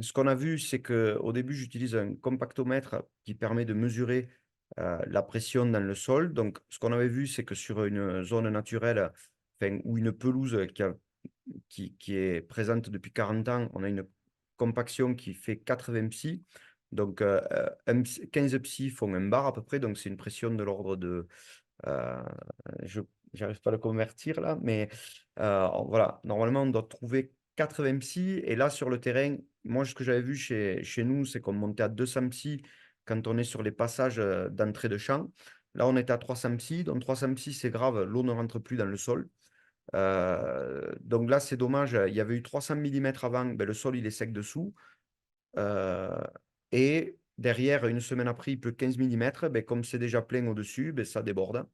ce qu'on a vu, c'est qu'au début, j'utilise un compactomètre qui permet de mesurer la pression dans le sol. Donc, ce qu'on avait vu, c'est que sur une zone naturelle, enfin, ou une pelouse qui est présente depuis 40 ans, on a une compaction qui fait 80 psi. Donc, 15 psi font un bar à peu près. Donc, c'est une pression de l'ordre de euh, je n'arrive pas à le convertir là, mais voilà, normalement on doit trouver 80 psy. Et là, sur le terrain, moi, ce que j'avais vu chez nous, c'est qu'on montait à 200 psy quand on est sur les passages d'entrée de champ. Là, on est à 300 psy. Donc 300 psy, c'est grave, l'eau ne rentre plus dans le sol. Donc là, c'est dommage. Il y avait eu 300 millimètres avant, ben, le sol il est sec dessous. Euh, et derrière, une semaine après, il pleut 15 mm, ben, comme c'est déjà plein au-dessus, ben, ça déborde.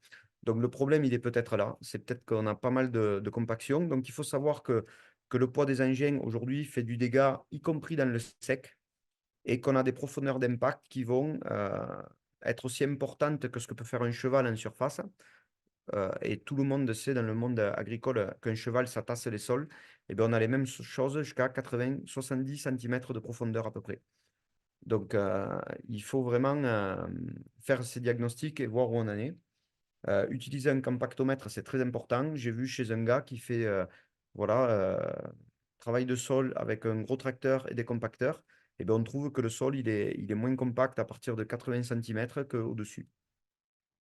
Donc le problème, il est peut-être là. C'est peut-être qu'on a pas mal de compaction. Donc il faut savoir que le poids des engins aujourd'hui fait du dégât, y compris dans le sec, et qu'on a des profondeurs d'impact qui vont être aussi importantes que ce que peut faire un cheval en surface. Et tout le monde sait dans le monde agricole qu'un cheval, ça tasse les sols. Et bien, on a les mêmes choses jusqu'à 80-70 cm de profondeur à peu près. Donc, il faut vraiment faire ces diagnostics et voir où on en est. Utiliser un compactomètre, c'est très important. J'ai vu chez un gars qui fait voilà, travail de sol avec un gros tracteur et des compacteurs. Et bien, on trouve que le sol, il est moins compact à partir de 80 cm qu'au-dessus.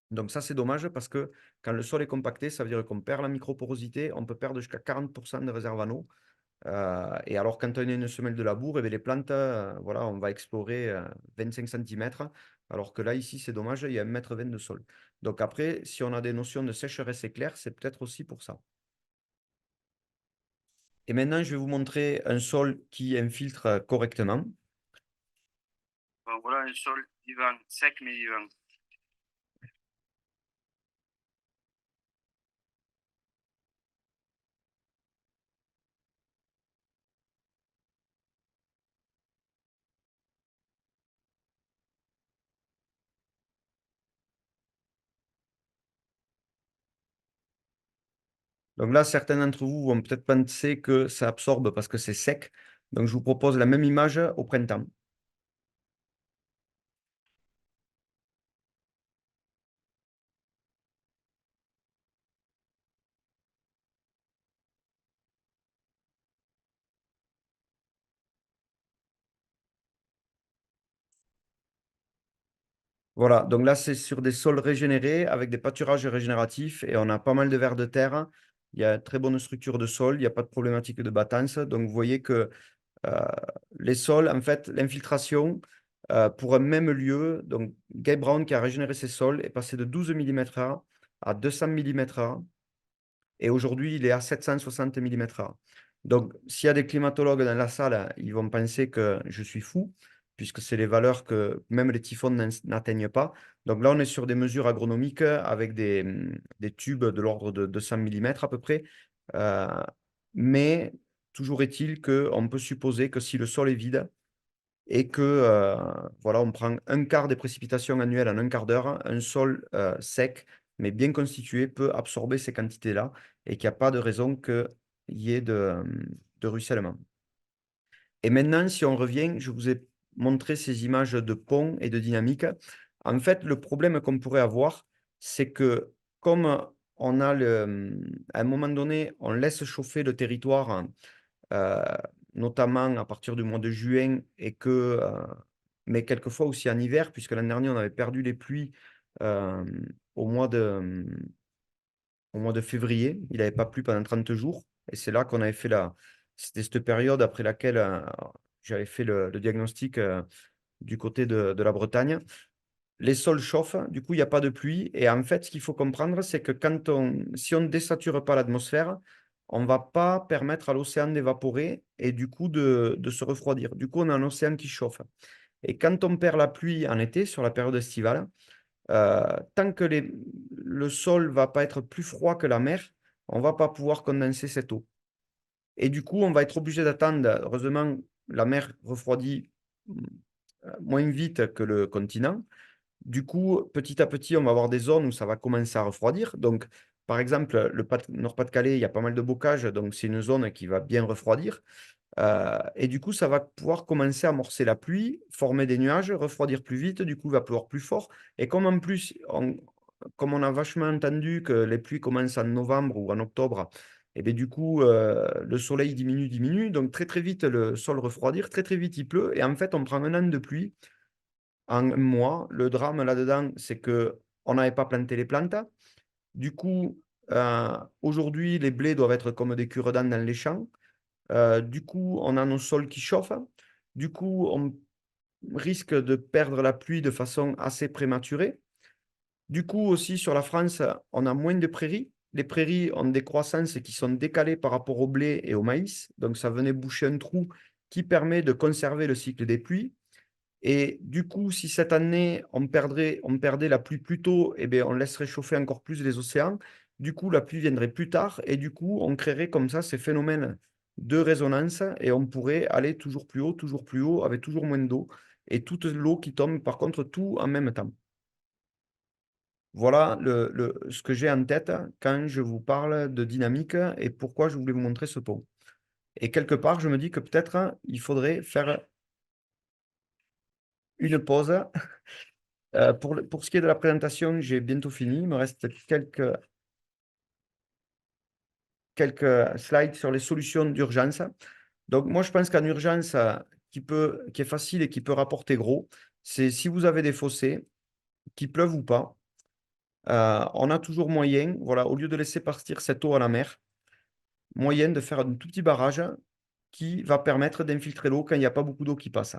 Donc ça, c'est dommage parce que quand le sol est compacté, ça veut dire qu'on perd la microporosité, on peut perdre jusqu'à 40% de réserve en eau. Et alors, quand on a une semelle de labour, eh bien, les plantes, voilà, on va explorer 25 cm, alors que là, ici, c'est dommage, il y a 1,20 m de sol. Donc après, si on a des notions de sécheresse éclair, c'est peut-être aussi pour ça. Et maintenant, je vais vous montrer un sol qui infiltre correctement. Voilà un sol vivant, sec mais vivant. Donc là, certains d'entre vous vont peut-être penser que ça absorbe parce que c'est sec. Donc je vous propose la même image au printemps. Voilà, donc là, c'est sur des sols régénérés avec des pâturages régénératifs et on a pas mal de vers de terre. Il y a une très bonne structure de sol, il n'y a pas de problématique de battance. Donc, vous voyez que euh, les sols, en fait, l'infiltration pour un même lieu, donc Gabe Brown qui a régénéré ses sols est passé de 12 mm à 200 mm et aujourd'hui, il est à 760 mm/h. Donc, s'il y a des climatologues dans la salle, ils vont penser que je suis fou, puisque c'est les valeurs que même les typhons n'atteignent pas. Donc là, on est sur des mesures agronomiques avec des tubes de l'ordre de 200 mm à peu près. Euh, mais toujours est-il qu'on peut supposer que si le sol est vide et que voilà, on prend un quart des précipitations annuelles en un quart d'heure, un sol sec mais bien constitué peut absorber ces quantités-là et qu'il n'y a pas de raison qu'il y ait de ruissellement. Et maintenant, si on revient, je vous ai montré ces images de pont et de dynamique. En fait, le problème qu'on pourrait avoir, c'est que comme on a à un moment donné, on laisse chauffer le territoire, euh, notamment à partir du mois de juin, mais quelquefois aussi en hiver, puisque l'an dernier, on avait perdu les pluies euh, au mois de février. Il n'avait pas plu pendant 30 jours. Et c'est là qu'on avait fait C'était cette période après laquelle j'avais fait le diagnostic du côté de la Bretagne. Les sols chauffent, du coup, il n'y a pas de pluie. Et en fait, ce qu'il faut comprendre, c'est que si on ne désature pas l'atmosphère, on ne va pas permettre à l'océan d'évaporer et du coup de se refroidir. Du coup, on a un océan qui chauffe. Et quand on perd la pluie en été, sur la période estivale, tant que le sol ne va pas être plus froid que la mer, on ne va pas pouvoir condenser cette eau. Et du coup, on va être obligé d'attendre. Heureusement, la mer refroidit moins vite que le continent. Du coup, petit à petit, on va avoir des zones où ça va commencer à refroidir. Donc, par exemple, le Nord-Pas-de-Calais, il y a pas mal de bocage, donc c'est une zone qui va bien refroidir. Et du coup, ça va pouvoir commencer à amorcer la pluie, former des nuages, refroidir plus vite, du coup, il va pleuvoir plus fort. Et comme en plus, comme on a vachement entendu que les pluies commencent en novembre ou en octobre, et bien du coup, le soleil diminue, donc très très vite le sol refroidir, très très vite il pleut, et en fait, on prend un an de pluie en un mois. Le drame là-dedans, c'est que on n'avait pas planté les plantes. Du coup, aujourd'hui, les blés doivent être comme des cure-dents dans les champs. Du coup, on a nos sols qui chauffent. Du coup, on risque de perdre la pluie de façon assez prématurée. Du coup, aussi sur la France, on a moins de prairies. Les prairies ont des croissances qui sont décalées par rapport au blé et au maïs. Donc, ça venait boucher un trou qui permet de conserver le cycle des pluies. Et du coup, si cette année, on perdait la pluie plus tôt, eh bien, on laisserait chauffer encore plus les océans. Du coup, la pluie viendrait plus tard et du coup, on créerait comme ça ces phénomènes de résonance et on pourrait aller toujours plus haut, avec toujours moins d'eau et toute l'eau qui tombe, par contre, tout en même temps. Voilà ce que j'ai en tête quand je vous parle de dynamique et pourquoi je voulais vous montrer ce pont. Et quelque part, je me dis que peut-être il faudrait faire une pause. Pour ce qui est de la présentation, j'ai bientôt fini. Il me reste quelques slides sur les solutions d'urgence. Donc, moi, je pense qu'en urgence, qui est facile et qui peut rapporter gros, c'est si vous avez des fossés, qu'il pleuve ou pas, on a toujours moyen, voilà, au lieu de laisser partir cette eau à la mer, moyen de faire un tout petit barrage qui va permettre d'infiltrer l'eau quand il n'y a pas beaucoup d'eau qui passe.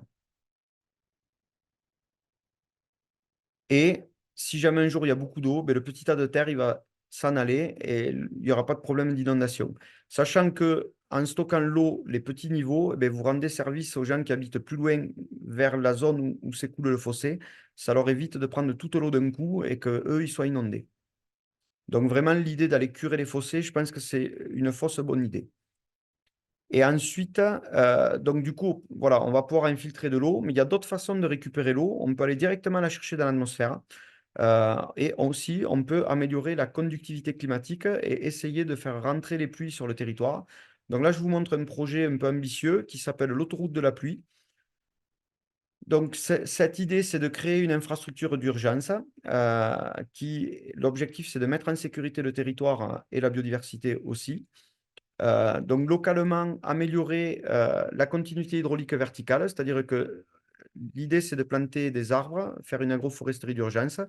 Et si jamais un jour il y a beaucoup d'eau, ben, le petit tas de terre, il va s'en aller et il n'y aura pas de problème d'inondation. Sachant que en stockant l'eau, les petits niveaux, eh ben, vous rendez service aux gens qui habitent plus loin vers la zone où s'écoule le fossé. Ça leur évite de prendre toute l'eau d'un coup et qu'eux, ils soient inondés. Donc vraiment, l'idée d'aller curer les fossés, je pense que c'est une fausse bonne idée. Et ensuite, donc du coup, voilà, on va pouvoir infiltrer de l'eau, mais il y a d'autres façons de récupérer l'eau. On peut aller directement la chercher dans l'atmosphère. Et aussi, on peut améliorer la conductivité climatique et essayer de faire rentrer les pluies sur le territoire. Donc là, je vous montre un projet un peu ambitieux qui s'appelle l'autoroute de la pluie. Donc, cette idée, c'est de créer une infrastructure d'urgence l'objectif, c'est de mettre en sécurité le territoire et la biodiversité aussi. Donc, localement, améliorer la continuité hydraulique verticale, c'est-à-dire que l'idée, c'est de planter des arbres, faire une agroforesterie d'urgence.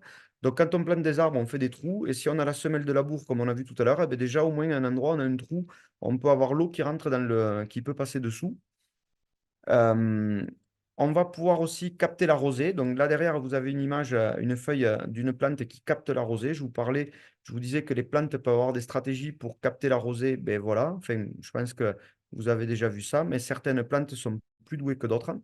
Donc, quand on plante des arbres, on fait des trous. Et si on a la semelle de labour, comme on a vu tout à l'heure, eh bien, déjà, au moins, à un endroit, on a un trou. On peut avoir l'eau qui rentre qui peut passer dessous. Euh, on va pouvoir aussi capter la rosée. Donc là derrière, vous avez une image, une feuille d'une plante qui capte la rosée. Je vous disais que les plantes peuvent avoir des stratégies pour capter la rosée. Ben voilà, enfin, je pense que vous avez déjà vu ça, mais certaines plantes sont plus douées que d'autres.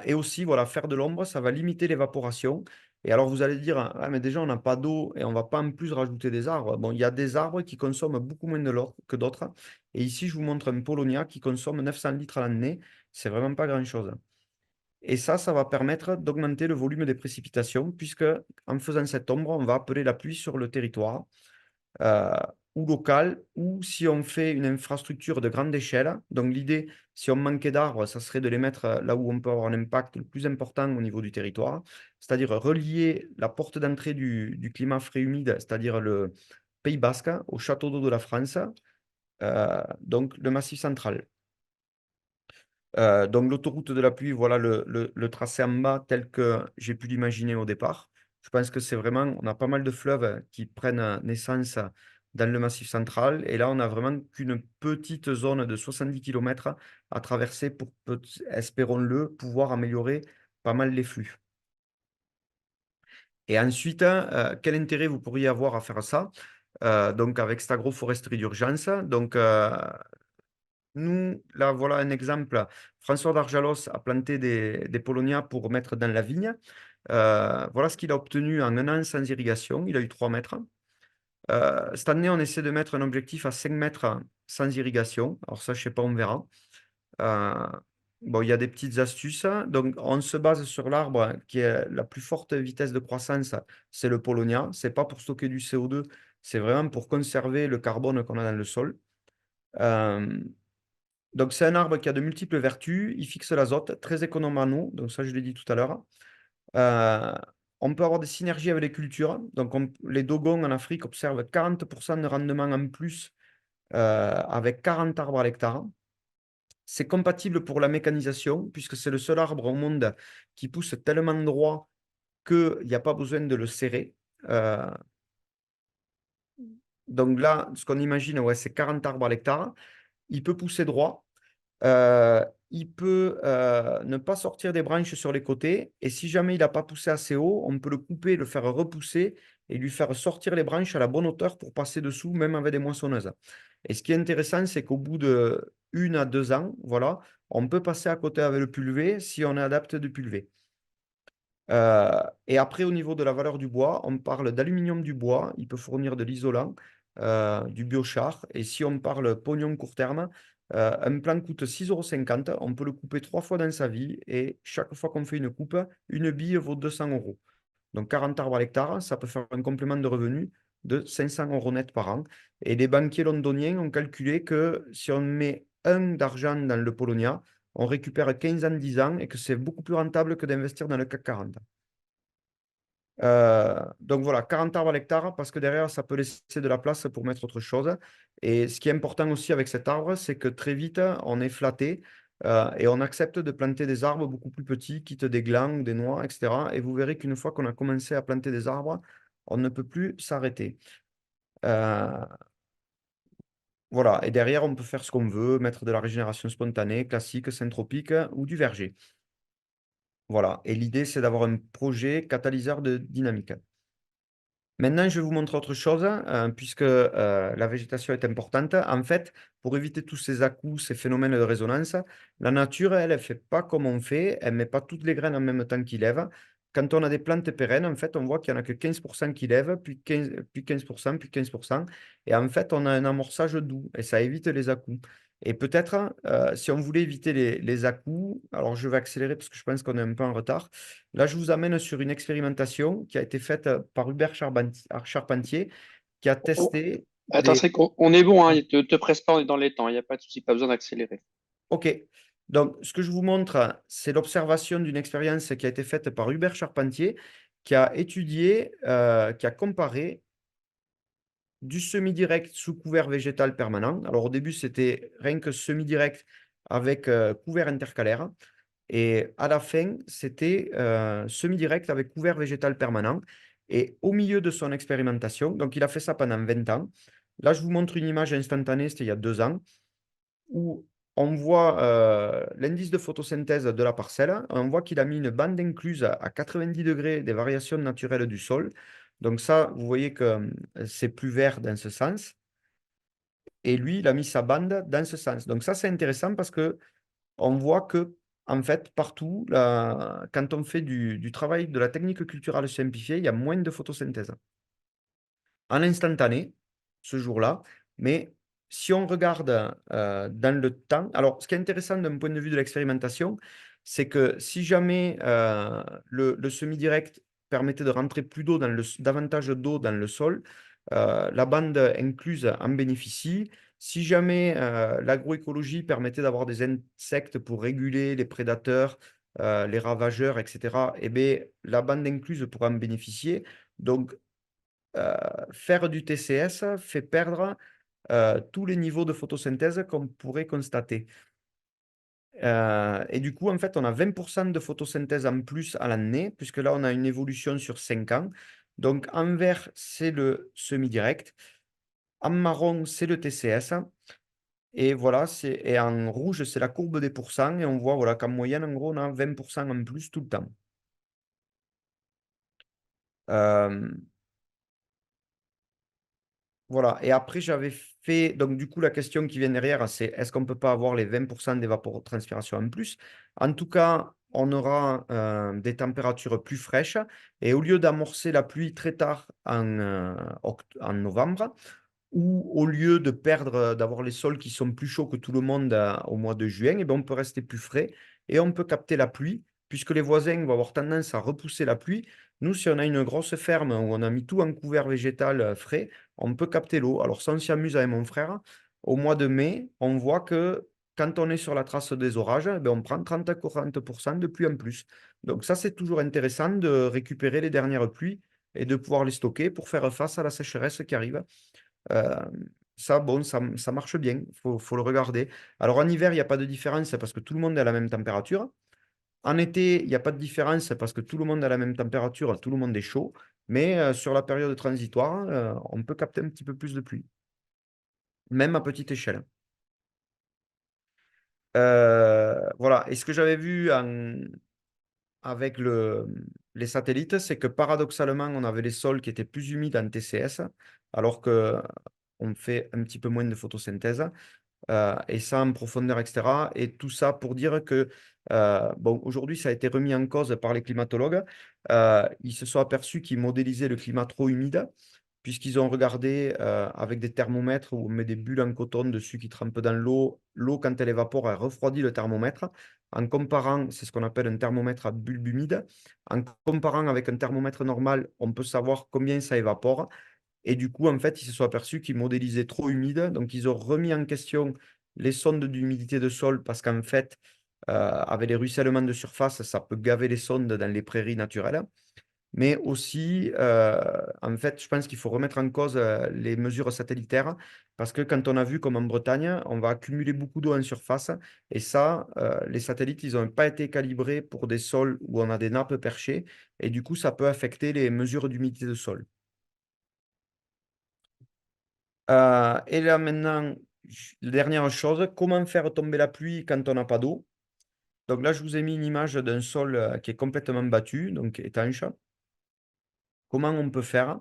Et aussi, voilà, faire de l'ombre, ça va limiter l'évaporation. Et alors, vous allez dire, ah, mais déjà, on n'a pas d'eau et on ne va pas en plus rajouter des arbres. Bon, il y a des arbres qui consomment beaucoup moins de l'eau que d'autres. Et ici, je vous montre un Polonia qui consomme 900 litres à l'année. C'est vraiment pas grand-chose. Et ça va permettre d'augmenter le volume des précipitations, puisque en faisant cette ombre, on va appeler la pluie sur le territoire euh, ou local, ou si on fait une infrastructure de grande échelle. Donc l'idée, si on manquait d'arbres, ça serait de les mettre là où on peut avoir un impact le plus important au niveau du territoire, c'est-à-dire relier la porte d'entrée du climat frais humide, c'est-à-dire le Pays Basque, au château d'eau de la France, donc le Massif central. Donc l'autoroute de la pluie, voilà le tracé en bas tel que j'ai pu l'imaginer au départ. Je pense que c'est vraiment, on a pas mal de fleuves qui prennent naissance dans le Massif central. Et là, on a vraiment qu'une petite zone de 70 km à traverser pour, espérons-le, pouvoir améliorer pas mal les flux. Et ensuite, quel intérêt vous pourriez avoir à faire ça? Donc avec cette agroforesterie d'urgence. Donc, nous, là, voilà un exemple. François d'Arjalos a planté des Polonias pour mettre dans la vigne. Voilà ce qu'il a obtenu en un an sans irrigation. Il a eu 3 mètres. Cette année, on essaie de mettre un objectif à 5 mètres sans irrigation. Alors ça, je ne sais pas, on verra. Euh, bon, il y a des petites astuces. Donc, on se base sur l'arbre qui est la plus forte vitesse de croissance, c'est le Polonia. Ce n'est pas pour stocker du CO2, c'est vraiment pour conserver le carbone qu'on a dans le sol. Euh, donc, c'est un arbre qui a de multiples vertus. Il fixe l'azote, très économe en eau. Donc, ça, je l'ai dit tout à l'heure. Euh, on peut avoir des synergies avec les cultures. Donc, les Dogons en Afrique observent 40% de rendement en plus avec 40 arbres à l'hectare. C'est compatible pour la mécanisation, puisque c'est le seul arbre au monde qui pousse tellement droit qu'il n'y a pas besoin de le serrer. Euh, donc là, ce qu'on imagine, ouais, c'est 40 arbres à l'hectare. Il peut pousser droit. Il peut ne pas sortir des branches sur les côtés. Et si jamais il n'a pas poussé assez haut, on peut le couper, le faire repousser et lui faire sortir les branches à la bonne hauteur pour passer dessous, même avec des moissonneuses. Et ce qui est intéressant, c'est qu'au bout de 1 à 2 ans, voilà, on peut passer à côté avec le pulvé si on est adepte de pulvé. Et après, au niveau de la valeur du bois, on parle d'aluminium du bois, il peut fournir de l'isolant, du biochar. Et si on parle pognon court terme, un plan coûte 6,50 €, on peut le couper 3 fois dans sa vie et chaque fois qu'on fait une coupe, une bille vaut 200 €. Donc 40 arbres à l'hectare, ça peut faire un complément de revenu de 500 € net par an. Et les banquiers londoniens ont calculé que si on met un d'argent dans le Polonia, on récupère 15 ans, 10 ans et que c'est beaucoup plus rentable que d'investir dans le CAC 40. Donc voilà, 40 arbres à l'hectare parce que derrière, ça peut laisser de la place pour mettre autre chose. Et ce qui est important aussi avec cet arbre, c'est que très vite, on est flatté et on accepte de planter des arbres beaucoup plus petits, quitte des glands, des noix, etc. Et vous verrez qu'une fois qu'on a commencé à planter des arbres, on ne peut plus s'arrêter. Euh, voilà, et derrière, on peut faire ce qu'on veut, mettre de la régénération spontanée, classique, syntropique ou du verger. Voilà, et l'idée, c'est d'avoir un projet catalyseur de dynamique. Maintenant, je vais vous montrer autre chose, puisque la végétation est importante. En fait, pour éviter tous ces à-coups, ces phénomènes de résonance, la nature, elle ne fait pas comme on fait, elle ne met pas toutes les graines en même temps qu'il lève. Quand on a des plantes pérennes, en fait, on voit qu'il n'y en a que 15% qui lèvent, puis 15%, puis 15%. Et en fait, on a un amorçage doux et ça évite les à-coups. Et peut-être, si on voulait éviter les à-coups, alors je vais accélérer parce que je pense qu'on est un peu en retard. Là, je vous amène sur une expérimentation qui a été faite par Hubert Charpentier, qui a Oh, testé attends, des... c'est qu'on est bon, hein, te presse pas, on est dans les temps, il n'y a pas de souci, pas besoin d'accélérer. OK. Donc, ce que je vous montre, c'est l'observation d'une expérience qui a été faite par Hubert Charpentier, qui a étudié, qui a comparé du semi-direct sous couvert végétal permanent. Alors, au début, c'était rien que semi-direct avec couvert intercalaire. Et à la fin, c'était semi-direct avec couvert végétal permanent. Et au milieu de son expérimentation, donc il a fait ça pendant 20 ans. Là, je vous montre une image instantanée, c'était il y a 2 ans, où on voit l'indice de photosynthèse de la parcelle. On voit qu'il a mis une bande incluse à 90 degrés des variations naturelles du sol. Donc ça, vous voyez que c'est plus vert dans ce sens. Et lui, il a mis sa bande dans ce sens. Donc ça, c'est intéressant parce que on voit que, en fait, partout, quand on fait du travail de la technique culturelle simplifiée, il y a moins de photosynthèse. En instantané, ce jour-là, mais si on regarde dans le temps, alors ce qui est intéressant d'un point de vue de l'expérimentation, c'est que si jamais le semi-direct permettait de rentrer davantage d'eau dans le sol, la bande incluse en bénéficie. Si jamais l'agroécologie permettait d'avoir des insectes pour réguler les prédateurs, les ravageurs, etc., eh bien, la bande incluse pourra en bénéficier. Donc, faire du TCS fait perdre tous les niveaux de photosynthèse qu'on pourrait constater. Et du coup, en fait, on a 20% de photosynthèse en plus à l'année, puisque là, on a une évolution sur 5 ans. Donc, en vert, c'est le semi-direct. En marron, c'est le TCS. Et voilà, et en rouge, c'est la courbe des pourcents. Et on voit voilà, qu'en moyenne, en gros, on a 20% en plus tout le temps. Euh, Voilà. Et après, j'avais fait. Donc, du coup, la question qui vient derrière, c'est est-ce qu'on ne peut pas avoir les 20% d'évapotranspiration en plus? En tout cas, on aura des températures plus fraîches. Et au lieu d'amorcer la pluie très tard en novembre, ou au lieu de perdre, d'avoir les sols qui sont plus chauds que tout le monde au mois de juin, eh bien, on peut rester plus frais et on peut capter la pluie, puisque les voisins vont avoir tendance à repousser la pluie. Nous, si on a une grosse ferme où on a mis tout en couvert végétal frais, on peut capter l'eau. Alors, ça, on s'y amuse avec mon frère. Au mois de mai, on voit que quand on est sur la trace des orages, eh bien, on prend 30 à 40% de pluie en plus. Donc, ça, c'est toujours intéressant de récupérer les dernières pluies et de pouvoir les stocker pour faire face à la sécheresse qui arrive. Euh, Ça, bon, ça marche bien, faut le regarder. Alors en hiver, il n'y a pas de différence parce que tout le monde est à la même température. En été, il n'y a pas de différence parce que tout le monde est à la même température, tout le monde est chaud. Mais sur la période transitoire, on peut capter un petit peu plus de pluie, même à petite échelle. Voilà. Et ce que j'avais vu avec les satellites, c'est que paradoxalement, on avait les sols qui étaient plus humides en TCS, alors que on fait un petit peu moins de photosynthèse. et ça en profondeur, etc. Et tout ça pour dire que, bon, aujourd'hui, ça a été remis en cause par les climatologues. Ils se sont aperçus qu'ils modélisaient le climat trop humide, puisqu'ils ont regardé avec des thermomètres où on met des bulles en coton dessus qui trempent dans l'eau. L'eau, quand elle évapore, elle refroidit le thermomètre. En comparant, c'est ce qu'on appelle un thermomètre à bulbe humide. En comparant avec un thermomètre normal, on peut savoir combien ça évapore. Et du coup, en fait, ils se sont aperçus qu'ils modélisaient trop humide. Donc, ils ont remis en question les sondes d'humidité de sol parce qu'en fait, avec les ruissellements de surface, ça peut gaver les sondes dans les prairies naturelles. Mais aussi, en fait, je pense qu'il faut remettre en cause les mesures satellitaires parce que quand on a vu comme en Bretagne, on va accumuler beaucoup d'eau en surface et ça, les satellites, ils n'ont pas été calibrés pour des sols où on a des nappes perchées et du coup, ça peut affecter les mesures d'humidité de sol. Et là maintenant, dernière chose, comment faire tomber la pluie quand on n'a pas d'eau? Donc là, je vous ai mis une image d'un sol qui est complètement battu, donc étanche. Comment on peut faire?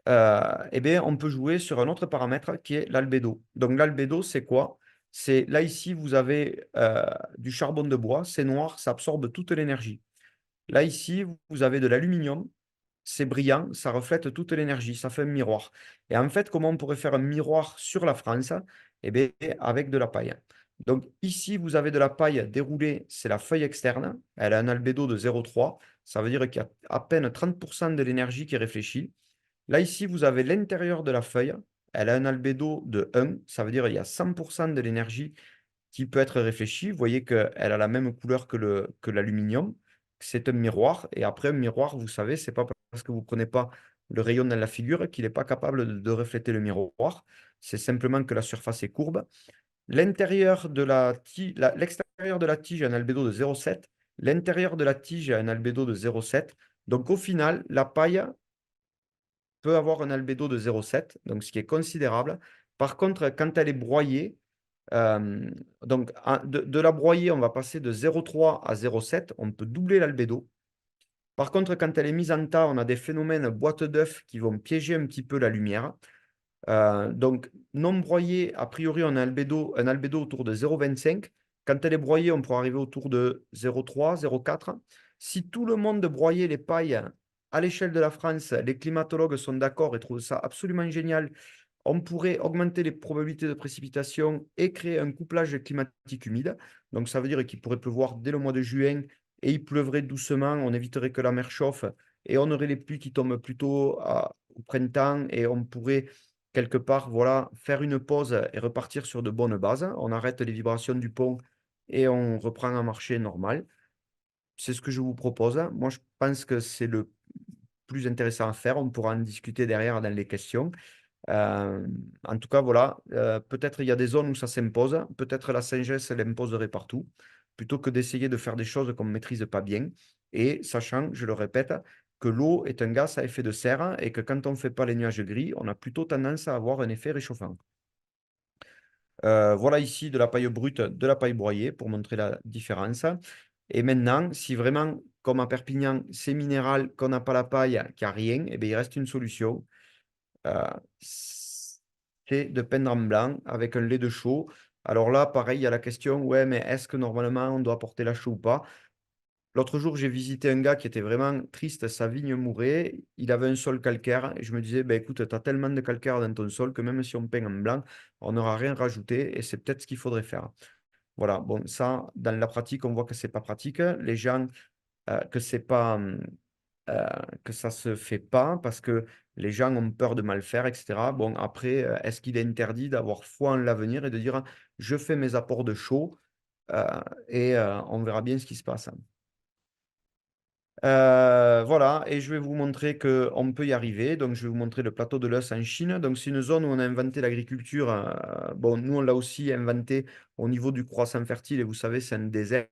Eh bien, on peut jouer sur un autre paramètre qui est l'albédo. Donc l'albédo, c'est quoi? C'est là ici, vous avez du charbon de bois, c'est noir, ça absorbe toute l'énergie. Là ici, vous avez de l'aluminium, c'est brillant, ça reflète toute l'énergie, ça fait un miroir. Et en fait, comment on pourrait faire un miroir sur la France? Eh bien, avec de la paille. Donc ici, vous avez de la paille déroulée, c'est la feuille externe, elle a un albédo de 0,3, ça veut dire qu'il y a à peine 30% de l'énergie qui est réfléchie. Là, ici, vous avez l'intérieur de la feuille, elle a un albédo de 1, ça veut dire qu'il y a 100% de l'énergie qui peut être réfléchie. Vous voyez qu'elle a la même couleur que l'aluminium. C'est un miroir. Et après, un miroir, vous savez, c'est pas parce que vous ne prenez pas le rayon dans la figure qu'il n'est pas capable de refléter le miroir. C'est simplement que la surface est courbe. L'intérieur de l'extérieur de la tige a un albédo de 0,7. L'intérieur de la tige a un albédo de 0,7. Donc au final, la paille peut avoir un albédo de 0,7, donc ce qui est considérable. Par contre, quand elle est broyée, donc de la broyer, on va passer de 0,3 à 0,7, on peut doubler l'albédo. Par contre, quand elle est mise en tas, on a des phénomènes boîte d'œufs qui vont piéger un petit peu la lumière. Donc, non broyée, a priori, on a un albédo autour de 0,25. Quand elle est broyée, on pourra arriver autour de 0,3, 0,4. Si tout le monde broyait les pailles à l'échelle de la France, les climatologues sont d'accord et trouvent ça absolument génial, on pourrait augmenter les probabilités de précipitation et créer un couplage climatique humide. Donc, ça veut dire qu'il pourrait pleuvoir dès le mois de juin et il pleuvrait doucement. On éviterait que la mer chauffe et on aurait les pluies qui tombent plutôt au printemps et on pourrait quelque part, voilà, faire une pause et repartir sur de bonnes bases. On arrête les vibrations du pont et on reprend un marché normal. C'est ce que je vous propose. Moi, je pense que c'est le plus intéressant à faire. On pourra en discuter derrière dans les questions. Euh, En tout cas, voilà, peut-être il y a des zones où ça s'impose, peut-être la sagesse l'imposerait partout, plutôt que d'essayer de faire des choses qu'on ne maîtrise pas bien. Et sachant, je le répète, que l'eau est un gaz à effet de serre et que quand on ne fait pas les nuages gris, on a plutôt tendance à avoir un effet réchauffant. Voilà ici de la paille brute, de la paille broyée pour montrer la différence. Et maintenant, si vraiment, comme à Perpignan, c'est minéral, qu'on n'a pas la paille, qu'il n'y a rien, eh bien, il reste une solution. Euh, c'est de peindre en blanc avec un lait de chaux. Alors là, pareil, il y a la question, ouais, mais est-ce que normalement on doit porter la chaux ou pas? L'autre jour, j'ai visité un gars qui était vraiment triste, sa vigne mourait, il avait un sol calcaire, et je me disais, ben écoute, tu as tellement de calcaire dans ton sol que même si on peint en blanc, on n'aura rien rajouté, et c'est peut-être ce qu'il faudrait faire. Voilà, bon, ça, dans la pratique, on voit que c'est pas pratique. Les gens, que c'est pas, euh, que ça se fait pas parce que les gens ont peur de mal faire, etc. Bon, après, est-ce qu'il est interdit d'avoir foi en l'avenir et de dire je fais mes apports de chaud et on verra bien ce qui se passe. Voilà, et je vais vous montrer qu'on peut y arriver. Donc, je vais vous montrer le plateau de l'Eus en Chine. Donc, c'est une zone où on a inventé l'agriculture. Bon, nous, on l'a aussi inventé au niveau du croissant fertile. Et vous savez, c'est un désert.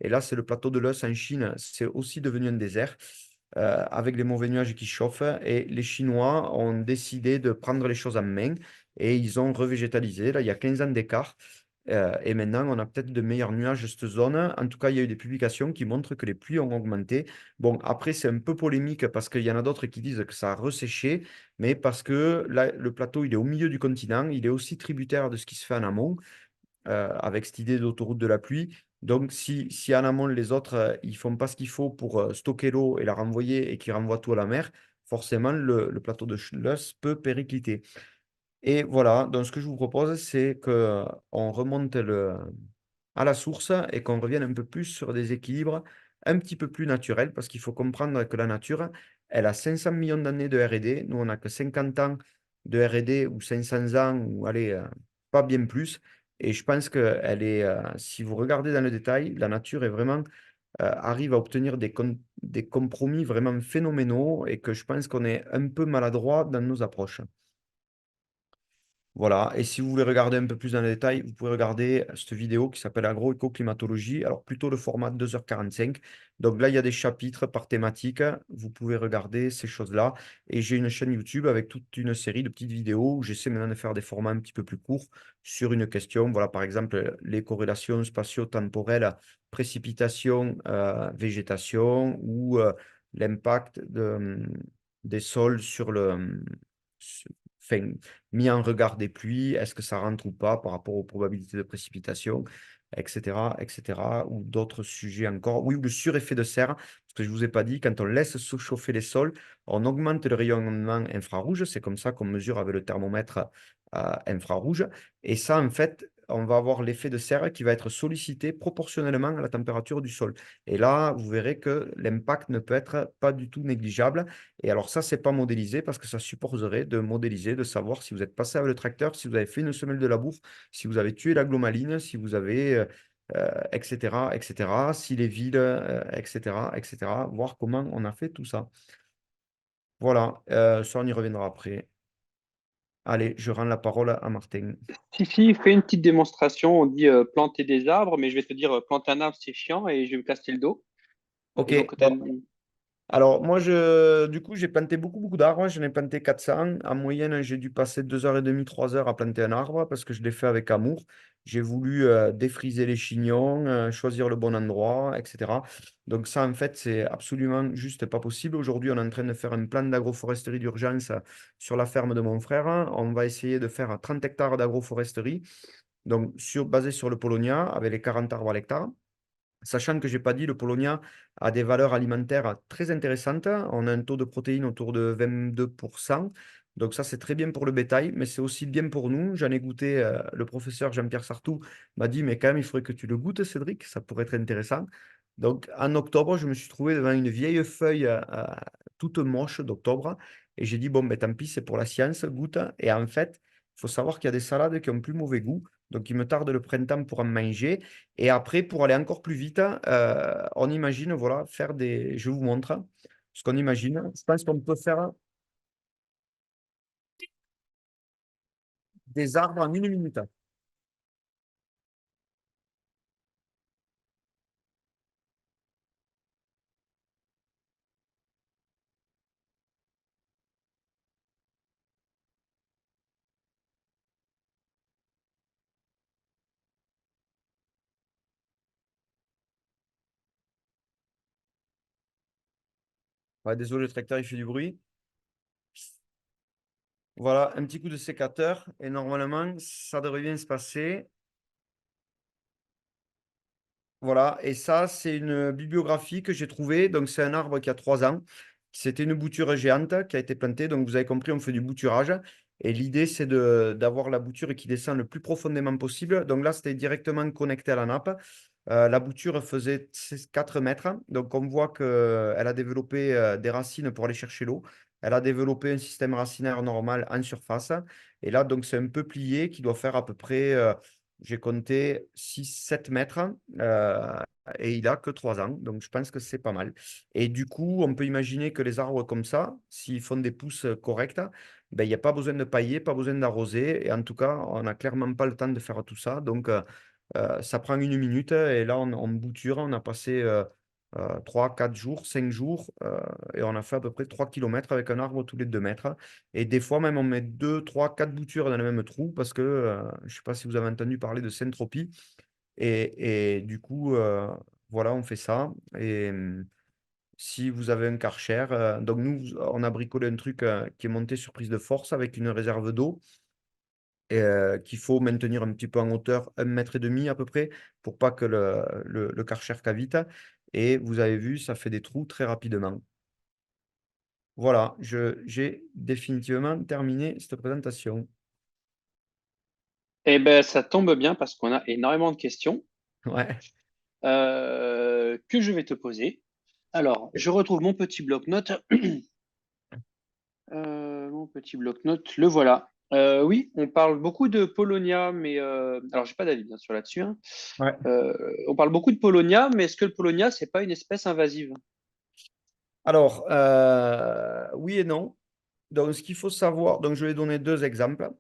Et là, c'est le plateau de l'Eus en Chine. C'est aussi devenu un désert avec les mauvais nuages qui chauffent. Et les Chinois ont décidé de prendre les choses en main et ils ont revégétalisé. Là, il y a 15 ans d'écart. Et maintenant, on a peut-être de meilleurs nuages cette zone. En tout cas, il y a eu des publications qui montrent que les pluies ont augmenté. Bon, après, c'est un peu polémique parce qu'il y en a d'autres qui disent que ça a resséché, mais parce que là, le plateau, il est au milieu du continent, il est aussi tributaire de ce qui se fait en amont, avec cette idée d'autoroute de la pluie. Donc, si en amont, les autres, ils font pas ce qu'il faut pour stocker l'eau et la renvoyer et qu'ils renvoient tout à la mer, forcément, le plateau de Schluss peut péricliter. Et voilà, donc ce que je vous propose, c'est qu'on remonte à la source et qu'on revienne un peu plus sur des équilibres un petit peu plus naturels, parce qu'il faut comprendre que la nature, elle a 500 millions d'années de R&D. Nous, on n'a que 50 ans de R&D ou 500 ans, ou allez, pas bien plus. Et je pense que si vous regardez dans le détail, la nature est vraiment, arrive à obtenir des compromis vraiment phénoménaux et que je pense qu'on est un peu maladroit dans nos approches. Voilà, et si vous voulez regarder un peu plus dans le détail, vous pouvez regarder cette vidéo qui s'appelle Agroécoclimatologie. Alors plutôt le format 2h45. Donc là, il y a des chapitres par thématique. Vous pouvez regarder ces choses-là. Et j'ai une chaîne YouTube avec toute une série de petites vidéos où j'essaie maintenant de faire des formats un petit peu plus courts sur une question. Voilà, par exemple, les corrélations spatio-temporelles, précipitation, végétation ou l'impact des sols sur enfin, mis en regard des pluies, est-ce que ça rentre ou pas par rapport aux probabilités de précipitation, etc., etc., ou d'autres sujets encore. Oui, ou le sureffet de serre, parce que je ne vous ai pas dit, quand on laisse chauffer les sols, on augmente le rayonnement infrarouge, c'est comme ça qu'on mesure avec le thermomètre infrarouge, et ça, en fait, on va avoir l'effet de serre qui va être sollicité proportionnellement à la température du sol. Et là, vous verrez que l'impact ne peut être pas du tout négligeable. Et alors ça, c'est pas modélisé parce que ça supposerait de modéliser, de savoir si vous êtes passé avec le tracteur, si vous avez fait une semelle de labour, si vous avez tué la glomaline, si vous avez, etc., etc., si les villes, etc., etc., voir comment on a fait tout ça. Voilà, ça on y reviendra après. Allez, je rends la parole à Martin. Si, fais une petite démonstration. On dit planter des arbres, mais je vais te dire planter un arbre, c'est chiant et je vais me casser le dos. Ok, Et donc, bon, alors, moi, du coup, j'ai planté beaucoup, beaucoup d'arbres. J'en ai planté 400. En moyenne, j'ai dû passer 2h30, 3 heures à planter un arbre parce que je l'ai fait avec amour. J'ai voulu défriser les chignons, choisir le bon endroit, etc. Donc ça, en fait, c'est absolument juste pas possible. Aujourd'hui, on est en train de faire un plan d'agroforesterie d'urgence sur la ferme de mon frère. On va essayer de faire 30 hectares d'agroforesterie, donc basé sur le Polonia, avec les 40 arbres à l'hectare. Sachant que je n'ai pas dit, le Polonia a des valeurs alimentaires très intéressantes. On a un taux de protéines autour de 22%. Donc ça, c'est très bien pour le bétail, mais c'est aussi bien pour nous. J'en ai goûté, le professeur Jean-Pierre Sartou m'a dit, mais quand même, il faudrait que tu le goûtes, Cédric, ça pourrait être intéressant. Donc en octobre, je me suis trouvé devant une vieille feuille toute moche d'octobre, et j'ai dit, bon, ben, tant pis, c'est pour la science, goûte. Et en fait, il faut savoir qu'il y a des salades qui ont plus mauvais goût. Donc il me tarde le printemps pour en manger. Et après, pour aller encore plus vite, on imagine, voilà, faire des. Je vous montre ce qu'on imagine. Je pense qu'on peut faire des arbres en 1 minute. Ouais, désolé, le tracteur, il fait du bruit. Voilà, un petit coup de sécateur. Et normalement, ça devrait bien se passer. Voilà, et ça, c'est une bibliographie que j'ai trouvée. Donc, c'est un arbre qui a 3 ans. C'était une bouture géante qui a été plantée. Donc, vous avez compris, on fait du bouturage. Et l'idée, c'est d'avoir la bouture qui descend le plus profondément possible. Donc là, c'était directement connecté à la nappe. La bouture faisait 4 mètres. Donc, on voit qu'elle a développé des racines pour aller chercher l'eau. Elle a développé un système racinaire normal en surface. Et là, donc, c'est un peu plié qui doit faire à peu près, j'ai compté 6, 7 mètres, et il a que 3 ans. Donc, je pense que c'est pas mal. Et du coup, on peut imaginer que les arbres comme ça, s'ils font des pousses correctes, ben, il n'y a pas besoin de pailler, pas besoin d'arroser. Et en tout cas, on n'a clairement pas le temps de faire tout ça. Donc, ça prend 1 minute. Et là, on bouture. On a passé 3, 4 jours, 5 jours, et on a fait à peu près 3 kilomètres avec un arbre tous les 2 mètres. Et des fois même, on met 2, 3, 4 boutures dans le même trou parce que, je ne sais pas si vous avez entendu parler de syntropie. Et du coup, voilà, on fait ça. Et si vous avez un Karcher, donc nous, on a bricolé un truc qui est monté sur prise de force avec une réserve d'eau qu'il faut maintenir un petit peu en hauteur, 1,5 m à peu près, pour pas que le Karcher cavite. Et vous avez vu, ça fait des trous très rapidement. Voilà, j'ai définitivement terminé cette présentation. Eh ben, ça tombe bien parce qu'on a énormément de questions Ouais. que je vais te poser. Alors, je retrouve mon petit bloc-notes. Mon petit bloc-notes, le voilà. Oui, on parle beaucoup de Polonia, mais alors j'ai pas d'avis bien sûr là-dessus, hein. Ouais. On parle beaucoup de Polonia, mais est-ce que le Polonia, c'est pas une espèce invasive? Alors, oui et non. Donc, ce qu'il faut savoir, donc je vais donner 2 exemples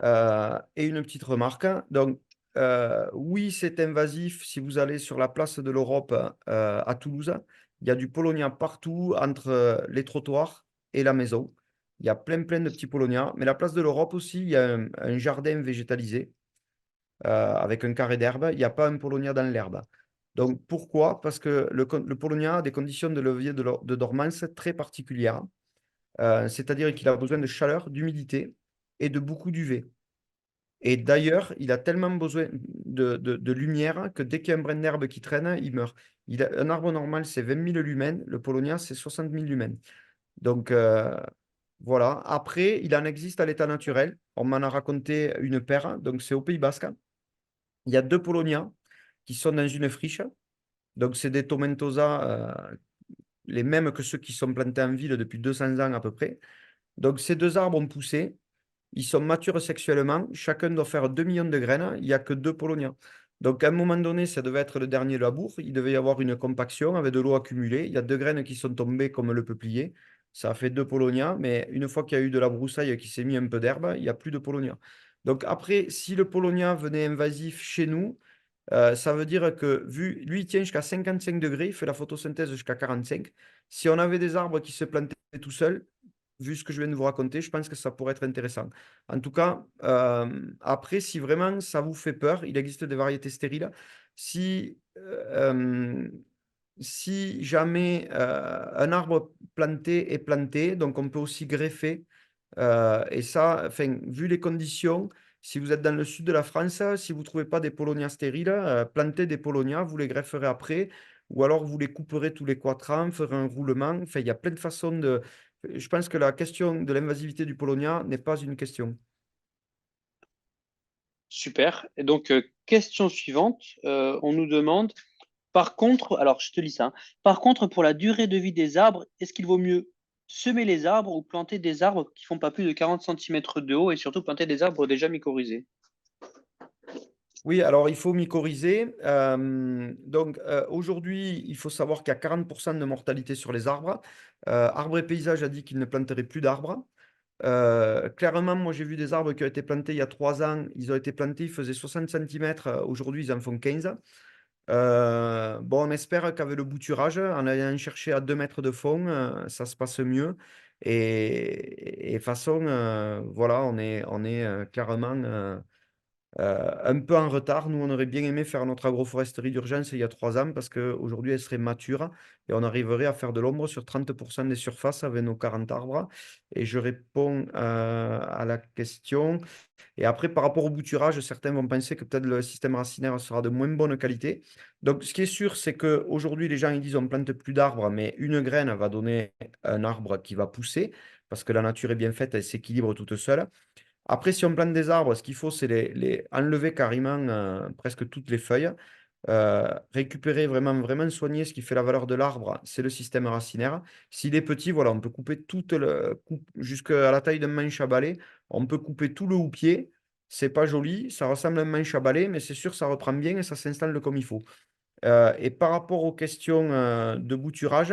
et une petite remarque. Donc, oui, c'est invasif si vous allez sur la place de l'Europe à Toulouse. Il y a du Polonia partout entre les trottoirs et la maison. Il y a plein, plein de petits Polonias. Mais la place de l'Europe aussi, il y a un jardin végétalisé avec un carré d'herbe. Il n'y a pas un Polonia dans l'herbe. Donc, pourquoi? Parce que le Polonia a des conditions de levier de dormance très particulières. C'est-à-dire qu'il a besoin de chaleur, d'humidité et de beaucoup d'UV. Et d'ailleurs, il a tellement besoin de lumière que dès qu'il y a un brin d'herbe qui traîne, il meurt. Un arbre normal, c'est 20 000 lumens. Le Polonia, c'est 60 000 lumens. Donc, voilà. Après, il en existe à l'état naturel. On m'en a raconté une paire. Donc, c'est au Pays Basque. Il y a 2 Polonia qui sont dans une friche. Donc, c'est des tomentosa, les mêmes que ceux qui sont plantés en ville depuis 200 ans à peu près. Donc, ces 2 arbres ont poussé. Ils sont matures sexuellement. Chacun doit faire 2 millions de graines. Il n'y a que 2 Polonias. Donc, à un moment donné, ça devait être le dernier labour. Il devait y avoir une compaction avec de l'eau accumulée. Il y a 2 graines qui sont tombées comme le peuplier. Ça a fait 2 Polonias. Mais une fois qu'il y a eu de la broussaille qui s'est mis un peu d'herbe, il n'y a plus de Polonia. Donc, après, si le Polonia venait invasif chez nous, ça veut dire que lui, il tient jusqu'à 55 degrés, il fait la photosynthèse jusqu'à 45. Si on avait des arbres qui se plantaient tout seuls, vu ce que je viens de vous raconter, je pense que ça pourrait être intéressant. En tout cas, après, si vraiment ça vous fait peur, il existe des variétés stériles. Si, si jamais un arbre planté est planté, donc on peut aussi greffer. Et ça, enfin, vu les conditions, si vous êtes dans le sud de la France, si vous ne trouvez pas des polonias stériles, plantez des polonias, vous les grefferez après, ou alors vous les couperez tous les 4 ans, ferez un roulement. Enfin, il y a plein de façons de. Je pense que la question de l'invasivité du polonia n'est pas une question. Super. Et donc, question suivante, on nous demande, par contre, alors je te lis ça, hein. Par contre, pour la durée de vie des arbres, est-ce qu'il vaut mieux semer les arbres ou planter des arbres qui font pas plus de 40 centimètres de haut et surtout planter des arbres déjà mycorhizés? Oui, alors il faut mycorhizer. Donc aujourd'hui, il faut savoir qu'il y a 40% de mortalité sur les arbres. Arbres et Paysages a dit qu'il ne planterait plus d'arbres. Clairement, moi j'ai vu des arbres qui ont été plantés il y a 3 ans. Ils ont été plantés, ils faisaient 60 cm. Aujourd'hui, ils en font 15. Bon, on espère qu'avec le bouturage, en allant chercher à 2 mètres de fond, ça se passe mieux. Et de toute façon, voilà, on est clairement un peu en retard. Nous, on aurait bien aimé faire notre agroforesterie d'urgence il y a 3 ans parce qu'aujourd'hui, elle serait mature et on arriverait à faire de l'ombre sur 30% des surfaces avec nos 40 arbres. Et je réponds à la question. Et après, par rapport au bouturage, certains vont penser que peut-être le système racinaire sera de moins bonne qualité. Donc, ce qui est sûr, c'est qu'aujourd'hui, les gens ils disent on ne plante plus d'arbres, mais une graine va donner un arbre qui va pousser parce que la nature est bien faite, elle s'équilibre toute seule. Après, si on plante des arbres, ce qu'il faut, c'est les enlever carrément presque toutes les feuilles. Récupérer vraiment, vraiment soigner ce qui fait la valeur de l'arbre, c'est le système racinaire. S'il est petit, voilà, on peut couper jusqu'à la taille d'un manche à balai. On peut couper tout le houppier. C'est pas joli, ça ressemble à un manche à balai, mais c'est sûr, ça reprend bien et ça s'installe comme il faut. Et par rapport aux questions de bouturage,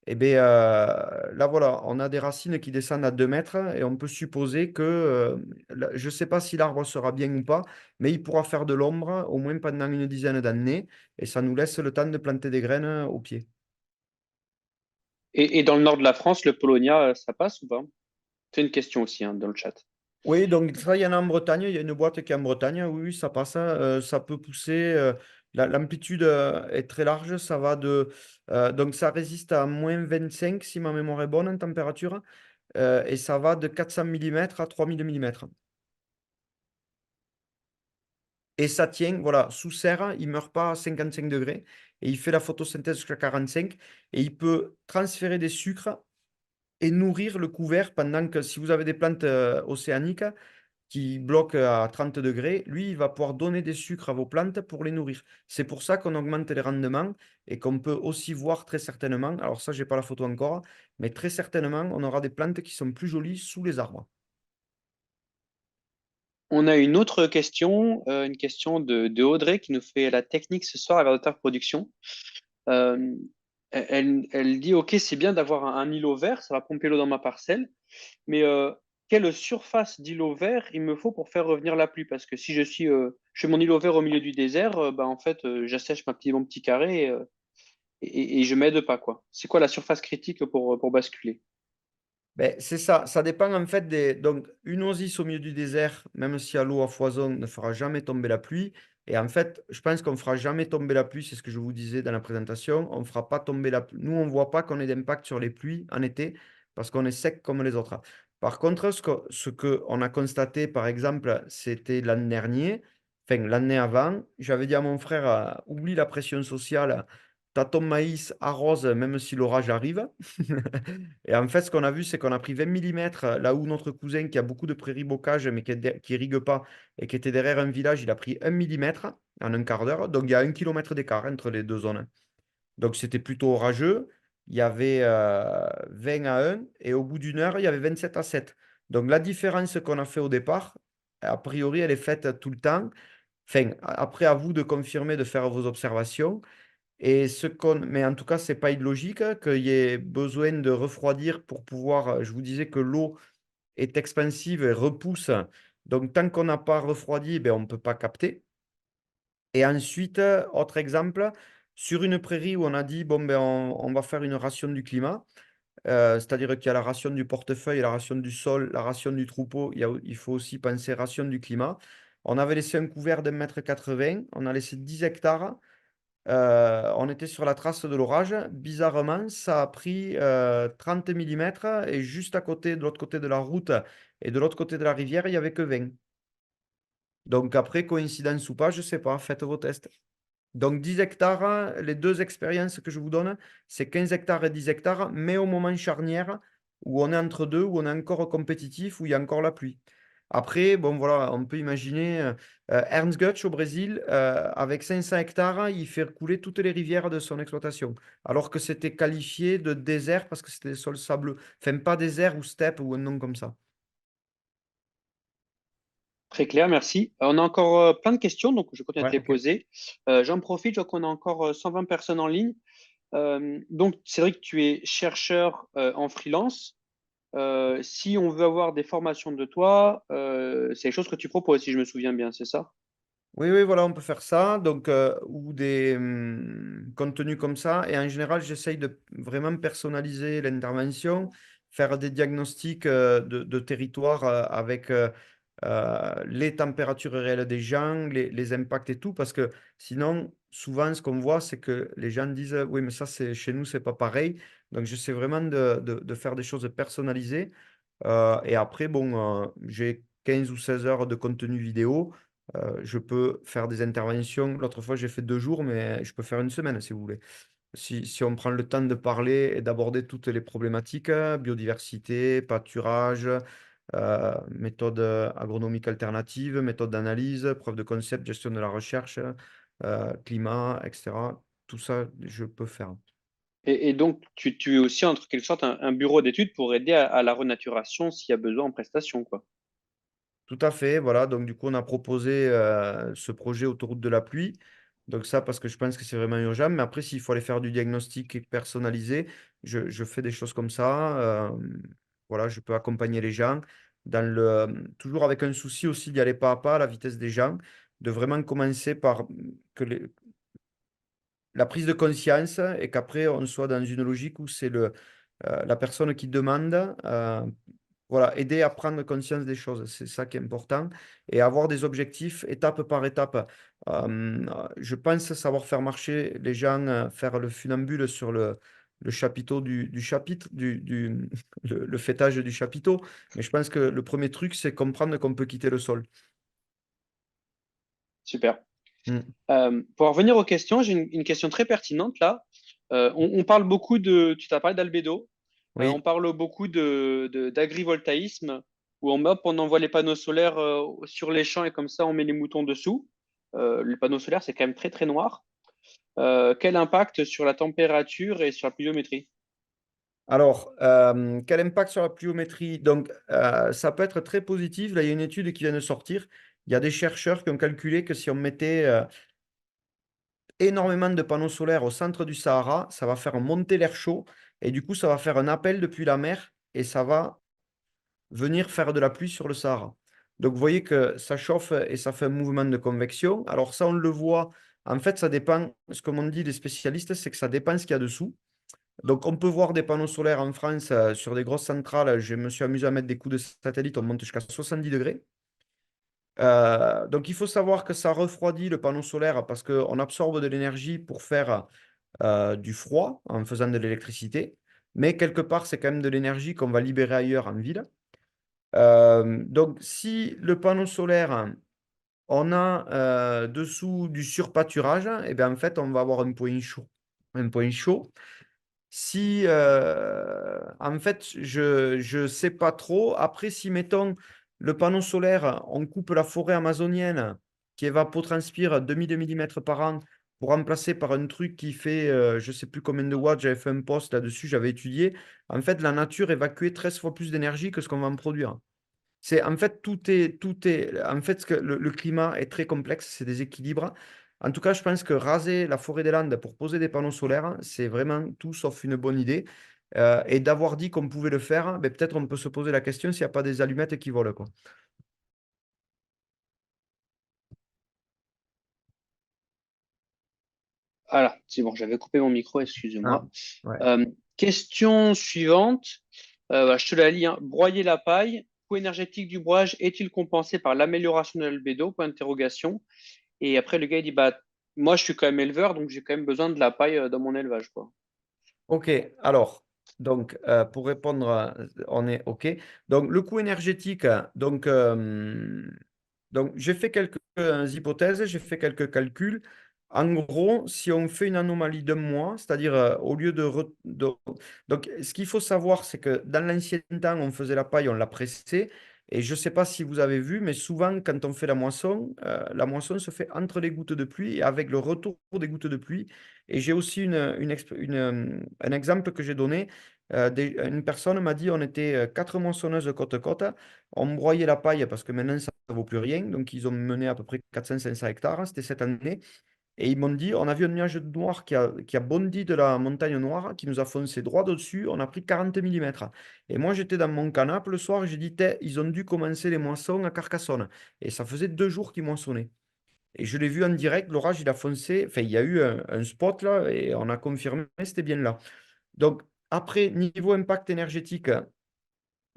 Eh bien, là, voilà, on a des racines qui descendent à 2 mètres et on peut supposer que, je ne sais pas si l'arbre sera bien ou pas, mais il pourra faire de l'ombre au moins pendant une dizaine d'années et ça nous laisse le temps de planter des graines au pied. Et dans le nord de la France, le Polonia, ça passe ou pas? C'est une question aussi hein, dans le chat. Oui, donc ça, il y en a en Bretagne, il y a une boîte qui est en Bretagne, oui, oui, ça passe, ça peut pousser, l'amplitude est très large, ça va donc ça résiste à -25 si ma mémoire est bonne en température, et ça va de 400 millimètres à 3000 millimètres. Et ça tient, voilà, sous serre, il ne meurt pas à 55 degrés, et il fait la photosynthèse jusqu'à 45, et il peut transférer des sucres et nourrir le couvert pendant que si vous avez des plantes océaniques, qui bloque à 30 degrés, lui, il va pouvoir donner des sucres à vos plantes pour les nourrir. C'est pour ça qu'on augmente les rendements et qu'on peut aussi voir très certainement, alors ça, j'ai pas la photo encore, mais très certainement, on aura des plantes qui sont plus jolies sous les arbres. On a une autre question, une question de Audrey qui nous fait la technique ce soir à Verdoterre Production. Euh, elle dit, OK, c'est bien d'avoir un îlot vert, ça va pomper l'eau dans ma parcelle, mais quelle surface d'îlot vert il me faut pour faire revenir la pluie? Parce que si je fais mon îlot vert au milieu du désert, bah, en fait, j'assèche mon petit carré et je m'aide pas, quoi. C'est quoi la surface critique pour basculer? Ben, c'est ça, ça dépend en fait des. Donc, une oasis au milieu du désert, même si à l'eau à foison, ne fera jamais tomber la pluie. Et en fait, je pense qu'on ne fera jamais tomber la pluie, c'est ce que je vous disais dans la présentation. On ne fera pas tomber la pluie. Nous, on ne voit pas qu'on ait d'impact sur les pluies en été parce qu'on est sec comme les autres. Par contre, ce que on a constaté, par exemple, c'était l'année dernière, enfin l'année avant, j'avais dit à mon frère, oublie la pression sociale, t'as ton maïs, arrose même si l'orage arrive. Et en fait, ce qu'on a vu, c'est qu'on a pris 20 millimètres là où notre cousin, qui a beaucoup de prairies bocage, mais qui irrigue pas, et qui était derrière un village, il a pris 1 millimètre en un quart d'heure. Donc, il y a 1 kilomètre d'écart entre les deux zones. Donc, c'était plutôt orageux. Il y avait 20 à 1, et au bout d'une heure, il y avait 27 à 7. Donc, la différence qu'on a fait au départ, a priori, elle est faite tout le temps. Enfin, après, à vous de confirmer, de faire vos observations. Mais en tout cas, c'est pas illogique qu'il y ait besoin de refroidir pour pouvoir. Je vous disais que l'eau est expansive et repousse. Donc, tant qu'on n'a pas refroidi, ben, on ne peut pas capter. Et ensuite, autre exemple, sur une prairie où on a dit, bon, ben, on va faire une ration du climat, c'est-à-dire qu'il y a la ration du portefeuille, la ration du sol, la ration du troupeau, il faut aussi penser ration du climat. On avait laissé un couvert d'1,80 m, on a laissé 10 hectares. On était sur la trace de l'orage. Bizarrement, ça a pris 30 millimètres et juste à côté, de l'autre côté de la route et de l'autre côté de la rivière, il n'y avait que 20. Donc après, coïncidence ou pas, je ne sais pas, faites vos tests. Donc 10 hectares, les deux expériences que je vous donne, c'est 15 hectares et 10 hectares, mais au moment charnière où on est entre deux, où on est encore compétitif, où il y a encore la pluie. Après, bon voilà, on peut imaginer Ernst Götz au Brésil, avec 500 hectares, il fait couler toutes les rivières de son exploitation, alors que c'était qualifié de désert parce que c'était des sols sableux. Enfin, pas désert ou steppe ou un nom comme ça. Très clair, merci. On a encore plein de questions, donc je continue à Ouais, te les ok. poser. J'en profite, je vois qu'on a encore 120 personnes en ligne. Donc, Cédric, tu es chercheur en freelance. Si on veut avoir des formations de toi, c'est les choses que tu proposes, si je me souviens bien, c'est ça? Oui, oui, voilà, on peut faire ça. Donc, ou des contenus comme ça. Et en général, j'essaye de vraiment personnaliser l'intervention, faire des diagnostics de territoire avec les températures réelles des gens, les impacts et tout. Parce que sinon, souvent, ce qu'on voit, c'est que les gens disent, oui, mais ça, c'est chez nous, c'est pas pareil. Donc, j'essaie vraiment de faire des choses personnalisées. Et après, bon, j'ai 15 ou 16 heures de contenu vidéo. Je peux faire des interventions. L'autre fois, j'ai fait 2 jours, mais je peux faire une semaine si vous voulez. Si on prend le temps de parler et d'aborder toutes les problématiques, biodiversité, pâturage, méthode agronomique alternative, méthode d'analyse, preuve de concept, gestion de la recherche, climat, etc. Tout ça, je peux faire. Et donc, tu es aussi entre quelque sorte un bureau d'études pour aider à la renaturation s'il y a besoin en prestation, quoi. Tout à fait, voilà. Donc, du coup, on a proposé ce projet Autoroute de la pluie. Donc ça, parce que je pense que c'est vraiment urgent. Mais après, s'il faut aller faire du diagnostic personnalisé, je fais des choses comme ça. Voilà, je peux accompagner les gens toujours avec un souci aussi d'y aller pas à pas à la vitesse des gens, de vraiment commencer par que la prise de conscience et qu'après, on soit dans une logique où c'est la personne qui demande, voilà, aider à prendre conscience des choses. C'est ça qui est important. Et avoir des objectifs étape par étape. Je pense savoir faire marcher les gens, faire le funambule sur le chapiteau du chapitre, le fêtage du chapiteau. Mais je pense que le premier truc, c'est comprendre qu'on peut quitter le sol. Super. Mm. Pour revenir aux questions, j'ai une question très pertinente là. On parle beaucoup tu t'as parlé d'albédo, on Oui. parle beaucoup d'agrivoltaïsme, où on envoie les panneaux solaires sur les champs et comme ça on met les moutons dessous. Les panneaux solaires, c'est quand même très très noir. Quel impact sur la température et sur la pluviométrie? Alors, quel impact sur la pluviométrie? Donc, ça peut être très positif. Là, il y a une étude qui vient de sortir. Il y a des chercheurs qui ont calculé que si on mettait énormément de panneaux solaires au centre du Sahara, ça va faire monter l'air chaud et du coup, ça va faire un appel depuis la mer et ça va venir faire de la pluie sur le Sahara. Donc, vous voyez que ça chauffe et ça fait un mouvement de convection. Alors, ça, on le voit. En fait, ça dépend. Ce que m'ont dit les spécialistes, c'est que ça dépend ce qu'il y a dessous. Donc, on peut voir des panneaux solaires en France sur des grosses centrales. Je me suis amusé à mettre des coups de satellite, on monte jusqu'à 70 degrés. Donc, il faut savoir que ça refroidit le panneau solaire parce qu'on absorbe de l'énergie pour faire du froid en faisant de l'électricité. Mais quelque part, c'est quand même de l'énergie qu'on va libérer ailleurs en ville. Donc, si le panneau solaire, on a dessous du surpâturage, et bien en fait, on va avoir un point chaud. Un point chaud. Si, en fait, je ne sais pas trop. Après, si, mettons, le panneau solaire, on coupe la forêt amazonienne qui évapotranspire 2000 millimètres par an pour remplacer par un truc qui fait, je ne sais plus combien de watts, j'avais fait un post là-dessus, j'avais étudié. En fait, la nature évacue 13 fois plus d'énergie que ce qu'on va en produire. En fait, en fait, le climat est très complexe, c'est des équilibres. En tout cas, je pense que raser la forêt des Landes pour poser des panneaux solaires, c'est vraiment tout sauf une bonne idée. Et d'avoir dit qu'on pouvait le faire, ben, peut-être on peut se poser la question s'il n'y a pas des allumettes qui volent, quoi. Voilà, c'est bon, j'avais coupé mon micro, Ah, excusez-moi. ouais. Euh, Question suivante. Bah, je te la lis, hein. Broyer la paille, coût énergétique du broyage est-il compensé par l'amélioration de l'albédo? Point d'interrogation. Et après, le gars, il dit, bah, moi, je suis quand même éleveur, donc j'ai quand même besoin de la paille dans mon élevage, quoi. Ok, alors, donc, pour répondre, on est OK. Donc, le coût énergétique, donc j'ai fait quelques hypothèses, j'ai fait quelques calculs. En gros, si on fait une anomalie d'un mois, c'est-à-dire au lieu Donc, ce qu'il faut savoir, c'est que dans l'ancien temps, on faisait la paille, on la pressait. Et je ne sais pas si vous avez vu, mais souvent, quand on fait la moisson se fait entre les gouttes de pluie et avec le retour des gouttes de pluie. Et j'ai aussi un exemple que j'ai donné. Une personne m'a dit on était quatre moissonneuses côte à côte. On broyait la paille parce que maintenant ça ne vaut plus rien. Donc ils ont mené à peu près 400-500 hectares. C'était cette année. Et ils m'ont dit on a vu un nuage de noir qui a bondi de la montagne noire, qui nous a foncé droit dessus. On a pris 40 millimètres. Et moi j'étais dans mon canapé le soir et j'ai dit ils ont dû commencer les moissons à Carcassonne. Et ça faisait 2 jours qu'ils moissonnaient. Et je l'ai vu en direct, l'orage, il a foncé. Enfin, il y a eu un spot là et on a confirmé, c'était bien là. Donc, après, niveau impact énergétique,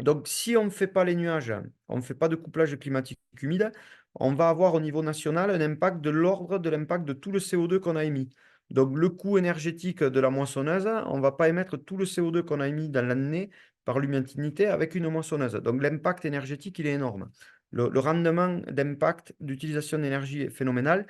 donc si on ne fait pas les nuages, on ne fait pas de couplage climatique humide, on va avoir au niveau national un impact de l'ordre de l'impact de tout le CO2 qu'on a émis. Donc, le coût énergétique de la moissonneuse, on ne va pas émettre tout le CO2 qu'on a émis dans l'année par l'humanité avec une moissonneuse. Donc, l'impact énergétique, il est énorme. Le rendement d'impact d'utilisation d'énergie est phénoménal.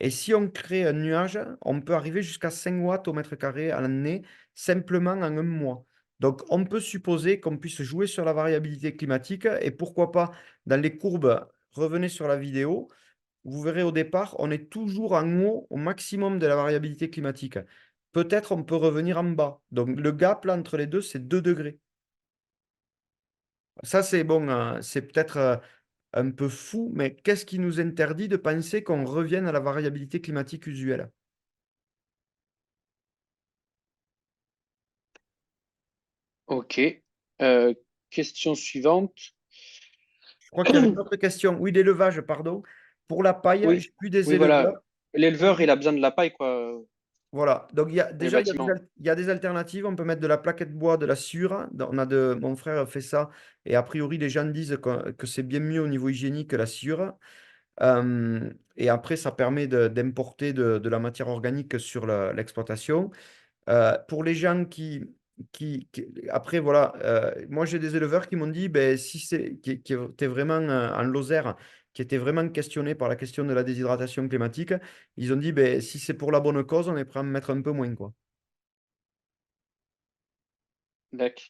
Et si on crée un nuage, on peut arriver jusqu'à 5 watts au mètre carré à l'année, simplement en un mois. Donc, on peut supposer qu'on puisse jouer sur la variabilité climatique et pourquoi pas, dans les courbes, revenez sur la vidéo, vous verrez au départ, on est toujours en haut au maximum de la variabilité climatique. Peut-être on peut revenir en bas. Donc, le gap là, entre les deux, c'est 2 degrés. Ça, c'est bon, c'est peut-être un peu fou, mais qu'est-ce qui nous interdit de penser qu'on revienne à la variabilité climatique usuelle? Ok. Question suivante. Je crois qu'il y avait une autre question. Oui, l'élevage, pardon. Pour la paille, Oui, j'ai plus des oui, voilà. éleveurs. L'éleveur, il a besoin de la paille, quoi, Voilà. Donc, pour les déjà, bâtiments. il y a des alternatives. On peut mettre de la plaquette bois, de la sciure. Mon frère fait ça. Et a priori, les gens disent que c'est bien mieux au niveau hygiénique que la sciure. Et après, ça permet d'importer de la matière organique sur l'exploitation. Pour les gens après, voilà, moi j'ai des éleveurs qui m'ont dit, ben, si c'est, qui étaient vraiment en Lozère, qui étaient vraiment questionnés par la question de la déshydratation climatique, ils ont dit, ben, si c'est pour la bonne cause, on est prêt à en mettre un peu moins, quoi. D'accord.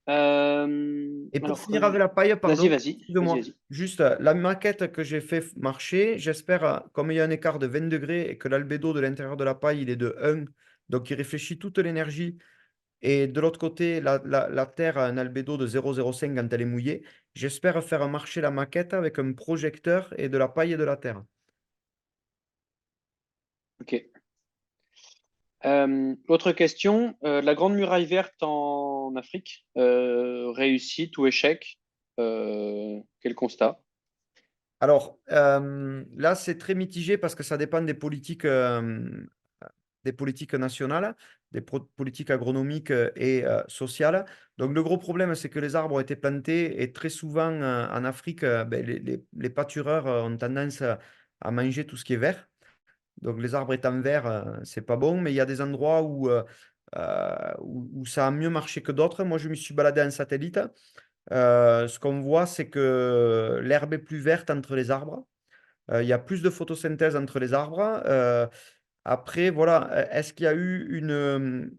Et pour Alors, finir avec la paille, vas-y, pardon, excuse-moi, vas-y. juste la maquette que j'ai fait marcher, j'espère, comme il y a un écart de 20 degrés et que l'albédo de l'intérieur de la paille, il est de 1, donc il réfléchit toute l'énergie. Et de l'autre côté, la Terre a un albédo de 0,05 quand elle est mouillée. J'espère faire marcher la maquette avec un projecteur et de la paille et de la terre. Ok. Autre question. La Grande Muraille verte en Afrique, réussite ou échec? Quel constat? Alors, là, c'est très mitigé parce que ça dépend des politiques nationales, politiques agronomiques et sociales. Donc, le gros problème, c'est que les arbres ont été plantés et très souvent en Afrique, ben, les pâtureurs ont tendance à manger tout ce qui est vert. Donc les arbres étant verts, c'est pas bon, mais il y a des endroits où ça a mieux marché que d'autres. Moi, je me suis baladé en satellite. Ce qu'on voit, c'est que l'herbe est plus verte entre les arbres. Il y a plus de photosynthèse entre les arbres. Après, voilà, est-ce qu'il y a eu une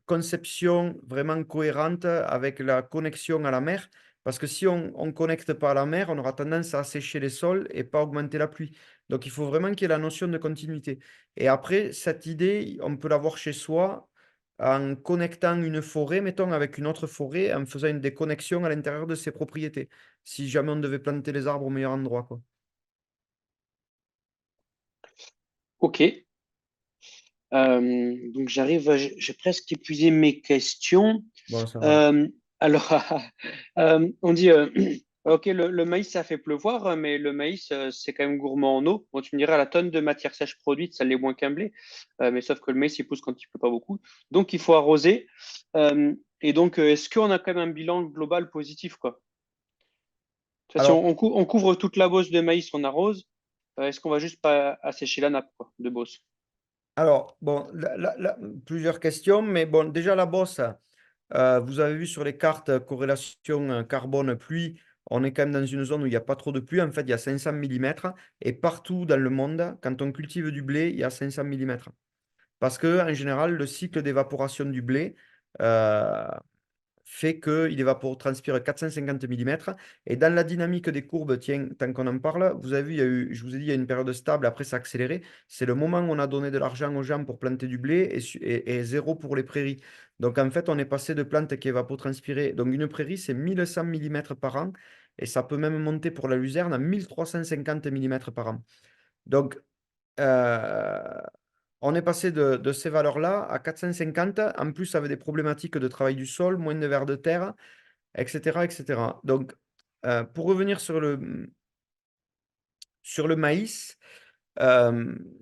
conception vraiment cohérente avec la connexion à la mer? Parce que si on ne connecte pas à la mer, on aura tendance à assécher les sols et pas augmenter la pluie. Donc il faut vraiment qu'il y ait la notion de continuité. Et après, cette idée, on peut l'avoir chez soi en connectant une forêt, mettons, avec une autre forêt, en faisant une déconnexion à l'intérieur de ses propriétés. Si jamais on devait planter les arbres au meilleur endroit, quoi. Ok. Donc j'arrive, j'ai presque épuisé mes questions. Bon, ça va. Euh, alors, on dit, ok, le maïs, ça fait pleuvoir, mais le maïs, c'est quand même gourmand en eau. Bon, tu me diras, la tonne de matière sèche produite, ça l'est moins qu'un blé. Mais sauf que le maïs, il pousse quand il pleut pas beaucoup. Donc, il faut arroser. Et donc, est-ce qu'on a quand même un bilan global positif, quoi? Tu vois, si Alors, on couvre toute la bosse de maïs, on arrose, est-ce qu'on va juste pas assécher la nappe, quoi, de bosse? bon, plusieurs questions, mais bon, déjà la bosse. Vous avez vu sur les cartes corrélation carbone-pluie, on est quand même dans une zone où il n'y a pas trop de pluie. En fait, il y a 500 millimètres. Et partout dans le monde, quand on cultive du blé, il y a 500 millimètres. Parce que, en général, le cycle d'évaporation du blé, euh, fait qu'il évapotranspire 450 millimètres. Et dans la dynamique des courbes, tiens, tant qu'on en parle, vous avez vu, je vous ai dit, il y a une période stable, après ça a accéléré. C'est le moment où on a donné de l'argent aux gens pour planter du blé et zéro pour les prairies. Donc en fait, on est passé de plantes qui évapotranspiraient. Donc une prairie, c'est 1100 millimètres par an. Et ça peut même monter pour la luzerne à 1350 millimètres par an. Donc, euh, on est passé de ces valeurs-là à 450, en plus avec des problématiques de travail du sol, moins de vers de terre, etc., etc. Donc, pour revenir sur le maïs,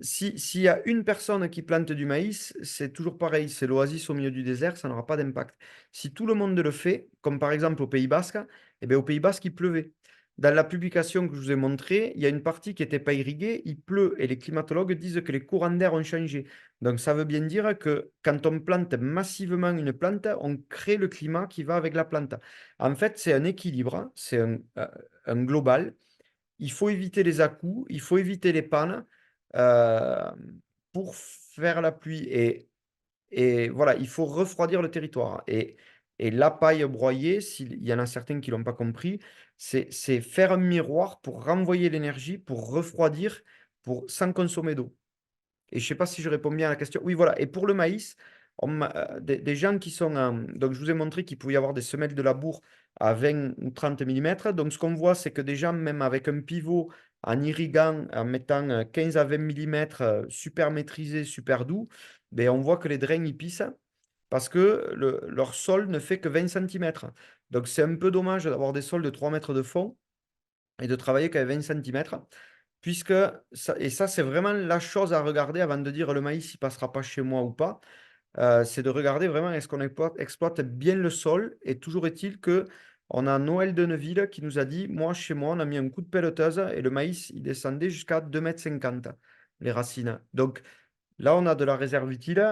s'il y a une personne qui plante du maïs, c'est toujours pareil, c'est l'oasis au milieu du désert, ça n'aura pas d'impact. Si tout le monde le fait, comme par exemple au Pays Basque, eh bien, au Pays Basque, il pleuvait. Dans la publication que je vous ai montrée, il y a une partie qui n'était pas irriguée, il pleut et les climatologues disent que les courants d'air ont changé. Donc ça veut bien dire que quand on plante massivement une plante, on crée le climat qui va avec la plante. En fait, c'est un équilibre, hein, c'est un global. Il faut éviter les à-coups, il faut éviter les pannes euh, pour faire la pluie. Et voilà, il faut refroidir le territoire. Et la paille broyée, s'il y en a certains qui ne l'ont pas compris, c'est faire un miroir pour renvoyer l'énergie, pour refroidir, sans consommer d'eau. Et je ne sais pas si je réponds bien à la question. Oui, voilà. Et pour le maïs, des gens qui sont donc, je vous ai montré qu'il pouvait y avoir des semelles de labour à 20 ou 30 mm. Donc, ce qu'on voit, c'est que des gens, même avec un pivot, en irriguant, en mettant 15 à 20 mm, super maîtrisé, super doux, ben, on voit que les drains y pissent parce que leur sol ne fait que 20 cm. Donc, c'est un peu dommage d'avoir des sols de 3 mètres de fond et de travailler qu'avec 20 cm. Puisque et ça, c'est vraiment la chose à regarder avant de dire le maïs, il passera pas chez moi ou pas. C'est de regarder vraiment est-ce qu'on exploite bien le sol. Et toujours est-il que on a Noël de Neuville qui nous a dit, moi, chez moi, on a mis un coup de pelleteuse et le maïs, il descendait jusqu'à 2,50 m, les racines. Donc là, on a de la réserve utile.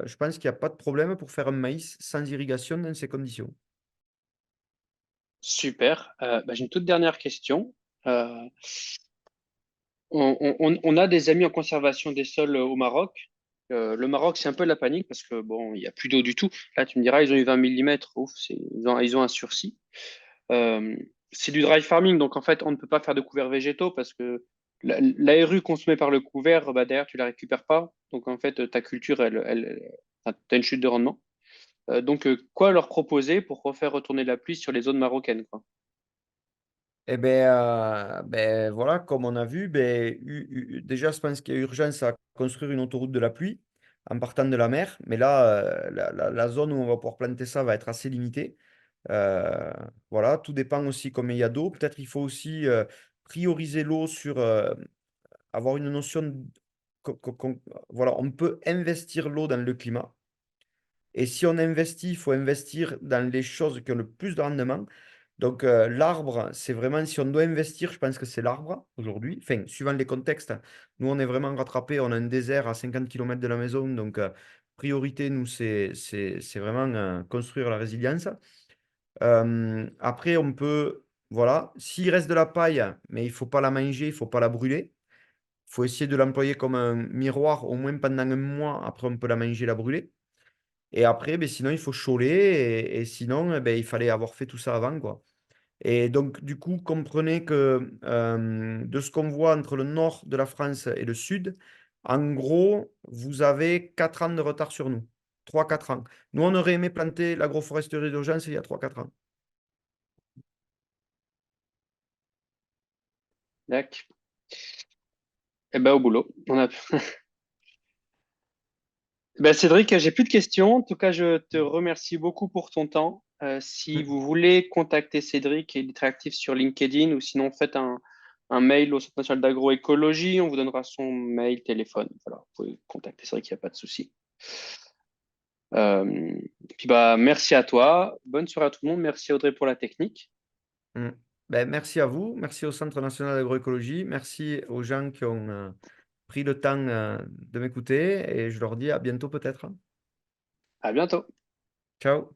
Je pense qu'il n'y a pas de problème pour faire un maïs sans irrigation dans ces conditions. Super. J'ai une toute dernière question. Euh, on a des amis en conservation des sols au Maroc. Le Maroc, c'est un peu la panique parce que bon, il n'y a plus d'eau du tout. Là, tu me diras, ils ont eu 20 mm. Ouf, ils ont un sursis. Euh, c'est du dry farming, donc en fait, on ne peut pas faire de couverts végétaux parce que l'ARU consommée par le couvert, bah, derrière, tu la récupères pas. Donc en fait, ta culture, enfin, t'as une chute de rendement. Quoi leur proposer pour refaire retourner la pluie sur les zones marocaines, quoi. Eh ben, voilà, comme on a vu, ben, déjà, je pense qu'il y a urgence à construire une autoroute de la pluie en partant de la mer. Mais là, la zone où on va pouvoir planter ça va être assez limitée. Voilà, tout dépend aussi combien il y a d'eau. Peut-être il faut aussi prioriser l'eau sur avoir une notion voilà, on peut investir l'eau dans le climat. Et si on investit, il faut investir dans les choses qui ont le plus de rendement. Donc, l'arbre, c'est vraiment, si on doit investir, je pense que c'est l'arbre aujourd'hui. Enfin, suivant les contextes, nous, on est vraiment rattrapés. On a un désert à 50 km de la maison. Donc, priorité, nous, c'est vraiment construire la résilience. Après, on peut, voilà, s'il reste de la paille, mais il faut pas la manger, il faut pas la brûler. Il faut essayer de l'employer comme un miroir, au moins pendant un mois. Après, on peut la manger, la brûler. Et après, ben, sinon, il faut choler. Et sinon, ben, il fallait avoir fait tout ça avant, quoi. Et donc, du coup, comprenez que de ce qu'on voit entre le nord de la France et le sud, en gros, vous avez 4 ans de retard sur nous. 3 4 ans. Nous, on aurait aimé planter l'agroforesterie d'urgence il y a 3 4 ans. D'accord. Eh ben, au boulot. Cédric, j'ai plus de questions. En tout cas, je te remercie beaucoup pour ton temps. Si Mm. vous voulez contacter Cédric, il est très actif sur LinkedIn ou sinon faites un mail au Centre national d'agroécologie. On vous donnera son mail, téléphone. Voilà, vous pouvez contacter Cédric, il n'y a pas de souci. Merci à toi. Bonne soirée à tout le monde. Merci Audrey pour la technique. Mm. Ben, merci à vous. Merci au Centre national d'agroécologie. Merci aux gens qui ont pris le temps de m'écouter. Et je leur dis à bientôt peut-être. À bientôt. Ciao.